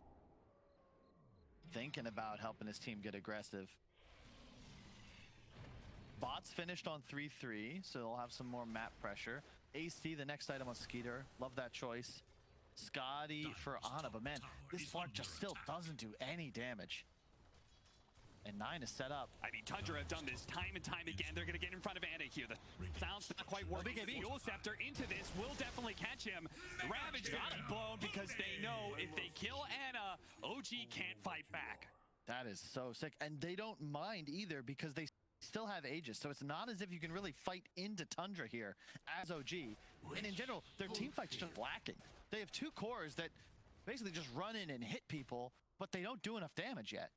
Thinking about helping his team get aggressive. Bots finished on 3-3, so they'll have some more map pressure. AC, the next item on Skeeter. Love that choice. Scotty for Ana, but man, this Flark just still doesn't do any damage. And 9 is set up. I mean, Tundra have done this time and time again. They're going to get in front of Anna here. The sound's not quite working. The Fuel Scepter into this will definitely catch him. Ravage got it blown because they know if they kill Anna, OG can't fight back. That is so sick. And they don't mind either because they still have Aegis. So it's not as if you can really fight into Tundra here as OG. And in general, their team fight's just lacking. They have 2 cores that basically just run in and hit people, but they don't do enough damage yet.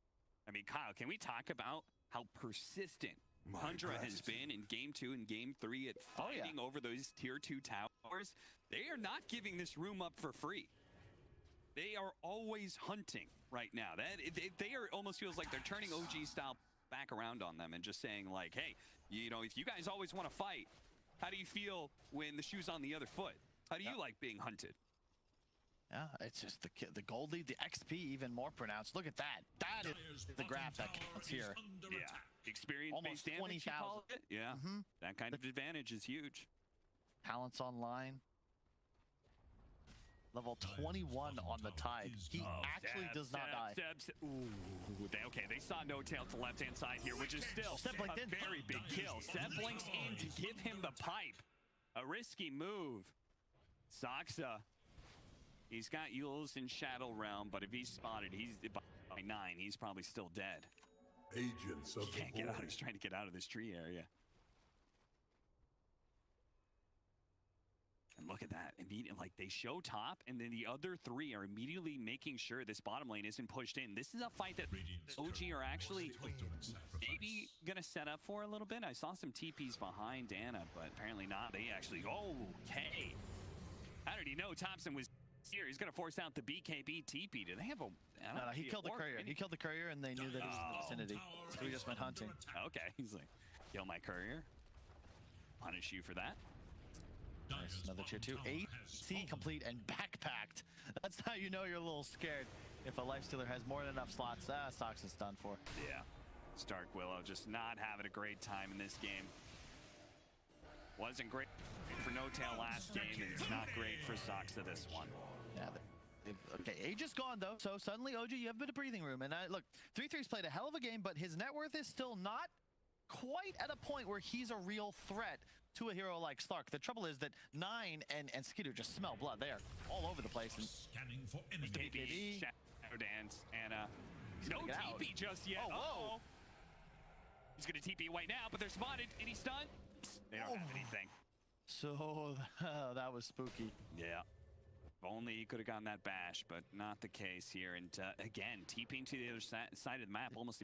I mean, Kyle, can we talk about how persistent Tundra has been in Game 2 and Game 3 at fighting over those Tier 2 towers? They are not giving this room up for free. They are always hunting right now. They are almost feels like they're turning OG style back around on them and just saying like, hey, you know, if you guys always want to fight, how do you feel when the shoe's on the other foot? How do you like being hunted? Yeah, it's just the gold lead, the XP even more pronounced. Look at that. That is the graph that counts here. Yeah, experience-based damage, 20,000. Yeah, that kind of advantage is huge. Talents online. Level 21 on the Tide. He actually does not die. Ooh, okay, they saw No Tail to left-hand side here, which is still a very big kill. Seb blinks in to give him the pipe. A risky move. Saksa, he's got Yules in Shadow Realm, but if he's spotted, he's by 9. He's probably still dead. Agents of He can't get out. He's trying to get out of this tree area. And look at that. Immediately, like they show top, and then the other 3 are immediately making sure this bottom lane isn't pushed in. This is a fight that OG are actually maybe going to set up for a little bit. I saw some TPs behind Anna, but apparently not. They actually, okay. How did he know Thompson was here? He's going to force out the BKB TP. Do they have a... No, he killed the courier. He killed the courier, and they knew that he was in the vicinity. So he just went hunting. Okay, he's like, kill my courier. Punish you for that. Nice, another tier 2. AC complete and backpacked. That's how you know you're a little scared. If a lifestealer has more than enough slots, Sox is done for. Yeah. Stark Willow just not having a great time in this game. Wasn't great for No Tail last game, and it's not great for Sox to this one. Yeah. Okay, Age is gone though, so suddenly OG, you have a bit of breathing room. And look, 3-3's played a hell of a game, but his net worth is still not quite at a point where he's a real threat to a hero like Slark. The trouble is that 9 and Skeeter just smell blood. They are all over the place. And Scanning for enemy. BKB, Shadow Dance, and no TP just yet. Oh, he's gonna TP right now, but they're spotted. And he's stunned. They don't have anything. So that was spooky. Yeah. If only he could have gotten that bash, but not the case here. And again, TPing to the other side of the map almost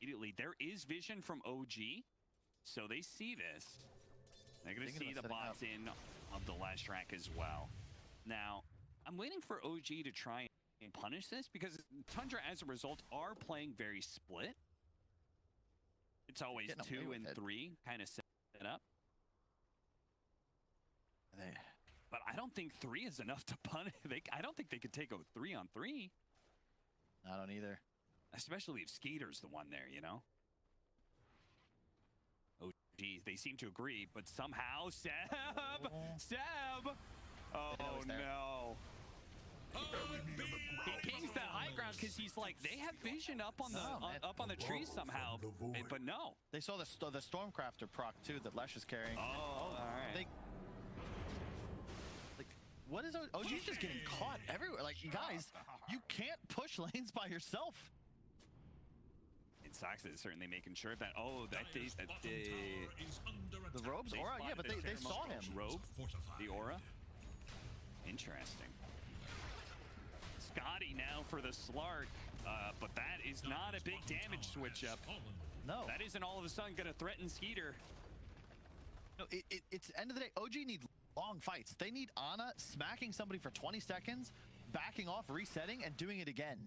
immediately. There is vision from OG, so they see this. They're going to see the bots in of the last track as well. Now, I'm waiting for OG to try and punish this because Tundra, as a result, are playing very split. It's always 2 and 3 kind of set up. But I don't think 3 is enough to punish. I don't think they could take a 3-on-3. I don't either. Especially if Skeeter's the one there, you know? Oh, geez, they seem to agree, but somehow Seb! Oh, no. He pings that high ground because he's like, they have vision up on the trees somehow, but no. They saw the Stormcrafter proc too that Lesh is carrying. Oh, all right. What is OG's just getting caught everywhere? Like, guys, you can't push lanes by yourself. And Sox is certainly making sure that the robes aura, yeah, but they saw him. Robe, the aura. Interesting. Scotty now for the Slark, but that is not a big damage switch up. No, that isn't all of a sudden going to threaten Skeeter. No, it's end of the day. OG need long fights. They need Ana smacking somebody for 20 seconds, backing off, resetting, and doing it again.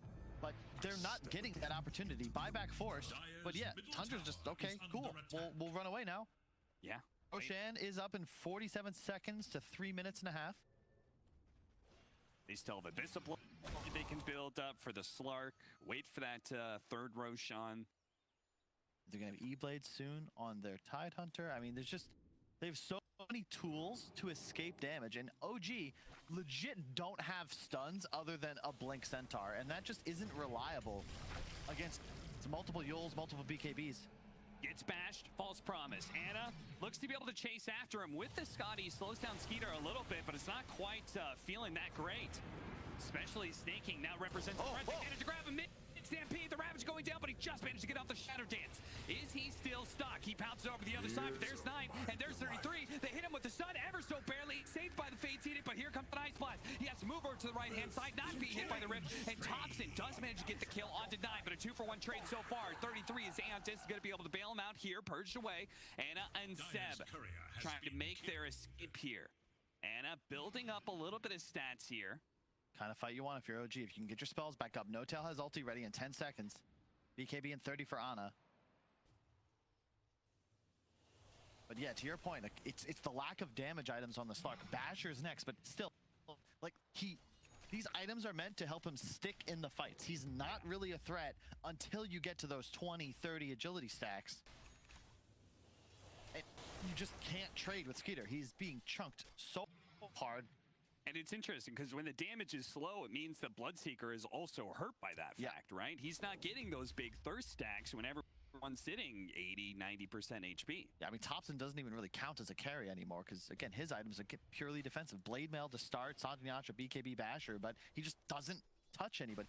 But they're not getting that opportunity. Buyback forced. But yeah, Tundra's just, okay, cool. We'll run away now. Yeah. Roshan is up in 47 seconds to 3 minutes and a half. They still have a discipline they can build up for the Slark. Wait for that third Roshan. They're going to have E-Blade soon on their Tide Hunter. I mean, they have so many tools to escape damage, and OG legit don't have stuns other than a Blink Centaur, and that just isn't reliable against multiple Yules, multiple BKBs. Gets bashed, false promise. Anna looks to be able to chase after him with the Scotty, slows down Skeeter a little bit, but it's not quite feeling that great. Especially Snaking now represents the threat. They managed to grab him mid-stampede, the Ravage going down, but he just managed to get off the Shadow Dance. Is he still stuck? He pounces over the other side, but there's 9, and there's 33. They hit him with the sun ever so barely. Saved by the Fade Seated, but here comes an Ice Blast. He has move over to the right-hand side, not be hit by the rift, and Thompson does manage to get the kill onto 9, but a 2-for-1 trade so far. 33 is Aeontis going to be able to bail him out here, purged away. Anna and Seb trying to make their escape here. Anna building up a little bit of stats here. Kind of fight you want if you're OG. If you can get your spells back up. No-Tail has ulti ready in 10 seconds. BKB in 30 for Ana. But yeah, to your point, like, it's the lack of damage items on the Slark. Basher's next, but still, like, these items are meant to help him stick in the fights. He's not really a threat until you get to those 20, 30 agility stacks. And you just can't trade with Skeeter. He's being chunked so hard. And it's interesting because when the damage is slow, it means the Bloodseeker is also hurt by that fact, right? He's not getting those big thirst stacks whenever everyone's sitting 80, 90% HP. Yeah, I mean, Thompson doesn't even really count as a carry anymore because, again, his items are purely defensive. Blade Mail to start, Sanjanacha, BKB Basher, but he just doesn't touch anybody.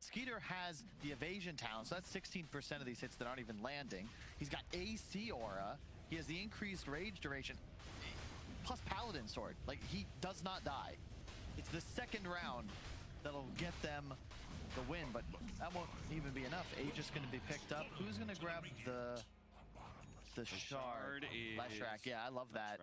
Skeeter has the evasion talent, so that's 16% of these hits that aren't even landing. He's got AC Aura. He has the increased rage duration, plus Paladin Sword. Like, he does not die. It's the second round that'll get them the win, but that won't even be enough. Aegis going to be picked up. Who's going to grab the shard? Leshrac. Yeah, I love that.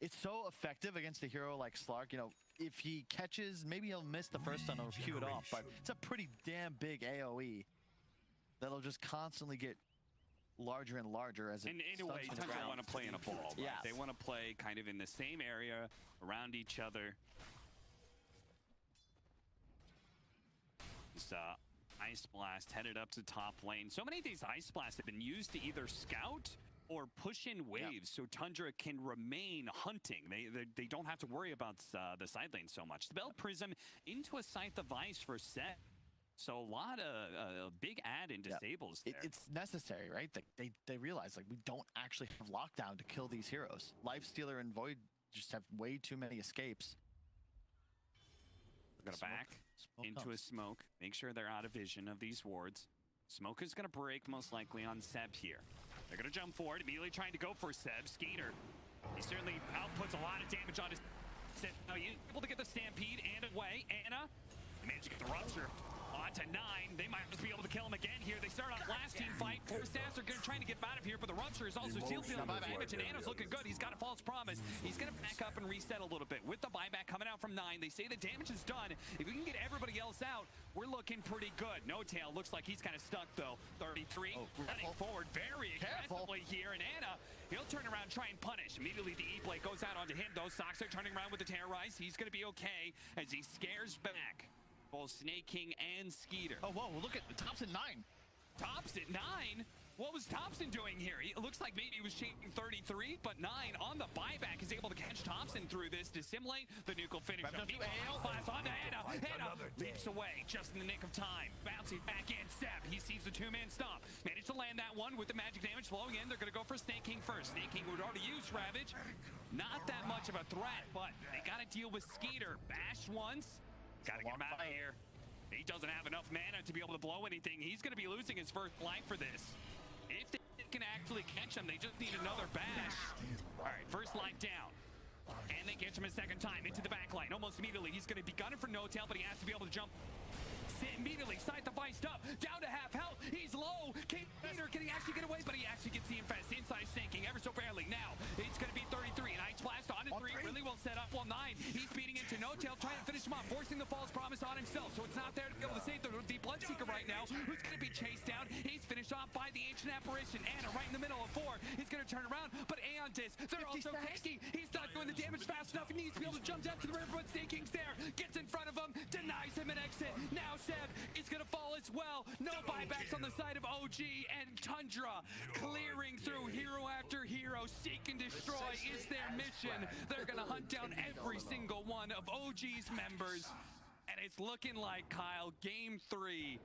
It's so effective against a hero like Slark. You know, if he catches, maybe he'll miss the first stun, he'll cue it off, but it's a pretty damn big AoE that'll just constantly get larger and larger as it in a way, Tundra want to play in a ball, right? They want to play kind of in the same area, around each other. This Ice Blast headed up to top lane. So many of these Ice Blasts have been used to either scout or push in waves, so Tundra can remain hunting. They don't have to worry about the side lane so much. The Bell Prism into a Scythe of Ice for Set. So a lot of big add in disables there. It's necessary, right? They realize, like, we don't actually have lockdown to kill these heroes. Lifestealer and Void just have way too many escapes. We're gonna back into a smoke. Make sure they're out of vision of these wards. Smoke is gonna break most likely on Seb here. They're gonna jump forward, immediately trying to go for Seb. Skeeter, he certainly outputs a lot of damage on his Seb. Now he's able to get the Stampede and away. Anna managed to get the Rupture onto 9. They might just be able to kill him again here. They start off last team fight. Four Stats are trying to get out of here, but the Rupture is also still dealing with damage, and Anna's looking good. He's got a false promise. He's going to back up and reset a little bit. With the buyback coming out from 9, they say the damage is done. If we can get everybody else out, we're looking pretty good. No-Tail looks like he's kind of stuck, though. 33, running forward very aggressively here, and Anna, he'll turn around, try and punish. Immediately, the E-Blade goes out onto him, though. Soxer turning around with the Terrorize. He's going to be okay as he scares back both Snake King and Skeeter. Oh, whoa, look at Thompson 9. Thompson 9? What was Thompson doing here? It looks like maybe he was chasing 33, but 9 on the buyback is able to catch Thompson through this to simulate the nuke will finish him. Blast onto Anna. Anna leaps away just in the nick of time. Bouncing back in. Seb, he sees the two-man stomp. Managed to land that one with the magic damage flowing in. They're going to go for Snake King first. Snake King would already use Ravage. Not that much of a threat, but they got to deal with Skeeter. Bash once. Got to get him out of here. He doesn't have enough mana to be able to blow anything. He's going to be losing his first life for this. If they can actually catch him, they just need another bash. All right, first life down. And they catch him a second time into the back line. Almost immediately, he's going to be gunning for No-Tail, but he has to be able to jump. Immediately, Scythe the Vice up, down to half health. He's low. Can he actually get away? But he actually gets the infest. Inside sinking ever so barely. Now, it's going to be 33. An Ice Blast on 3. Really well set up. Well, 9. He's beating into No-Tail, trying to finish him off, forcing the false promise on himself. So it's not there to be able to save the Bloodseeker right now, who's going to be chased down. He's finished off by the Ancient Apparition. Anna right in the middle of 4. He's going to turn around, but Aeontis, they're also tanky. He's not doing the damage fast enough. He needs to be able to jump down to the river, but Snake King's there. Gets in front of him, denies him an exit. Now Seb is going to fall as well. No buybacks on the side of OG, and Tundra clearing through hero after hero. Seek and destroy is their mission. They're going to hunt down every single one of OG's members. And it's looking like, Kyle, game 3.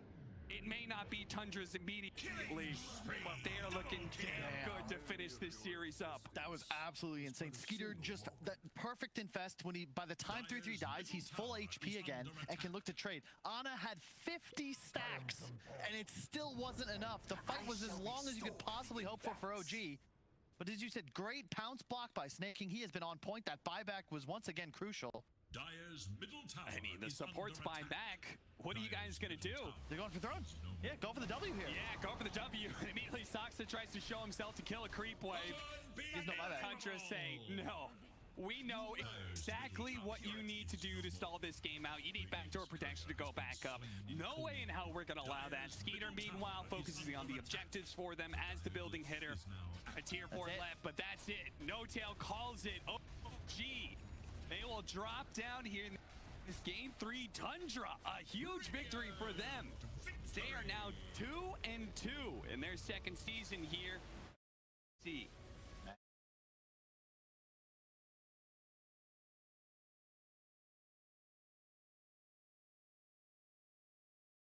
It may not be Tundra's immediately, but they are looking damn good to finish this series up. That was absolutely insane. Skeeter just that perfect infest when by the time 3-3 dies, he's full HP again and can look to trade. Ana had 50 stacks and it still wasn't enough. The fight was as long as you could possibly hope for OG. But as you said, great pounce block by Snake King. He has been on point. That buyback was once again crucial. Dire's middle tower. I mean, the is support's under buying attack. back. What are you guys gonna do? They're going for throne. Yeah, go for the W here. Yeah, go for the W. And immediately Saksa tries to show himself to kill a creep wave. He's no buyback. Tundra saying, no. We know exactly what you need to do to stall this game out. You need backdoor protection to go back up. No way in hell we're going to allow that. Skeeter, meanwhile, focusing on the objectives for them as the building hitter. A tier 4 left, but that's it. No Tail calls it. Oh, gee. They will drop down here in this game 3 Tundra. A huge victory for them. They are now 2-2 in their second season here. See.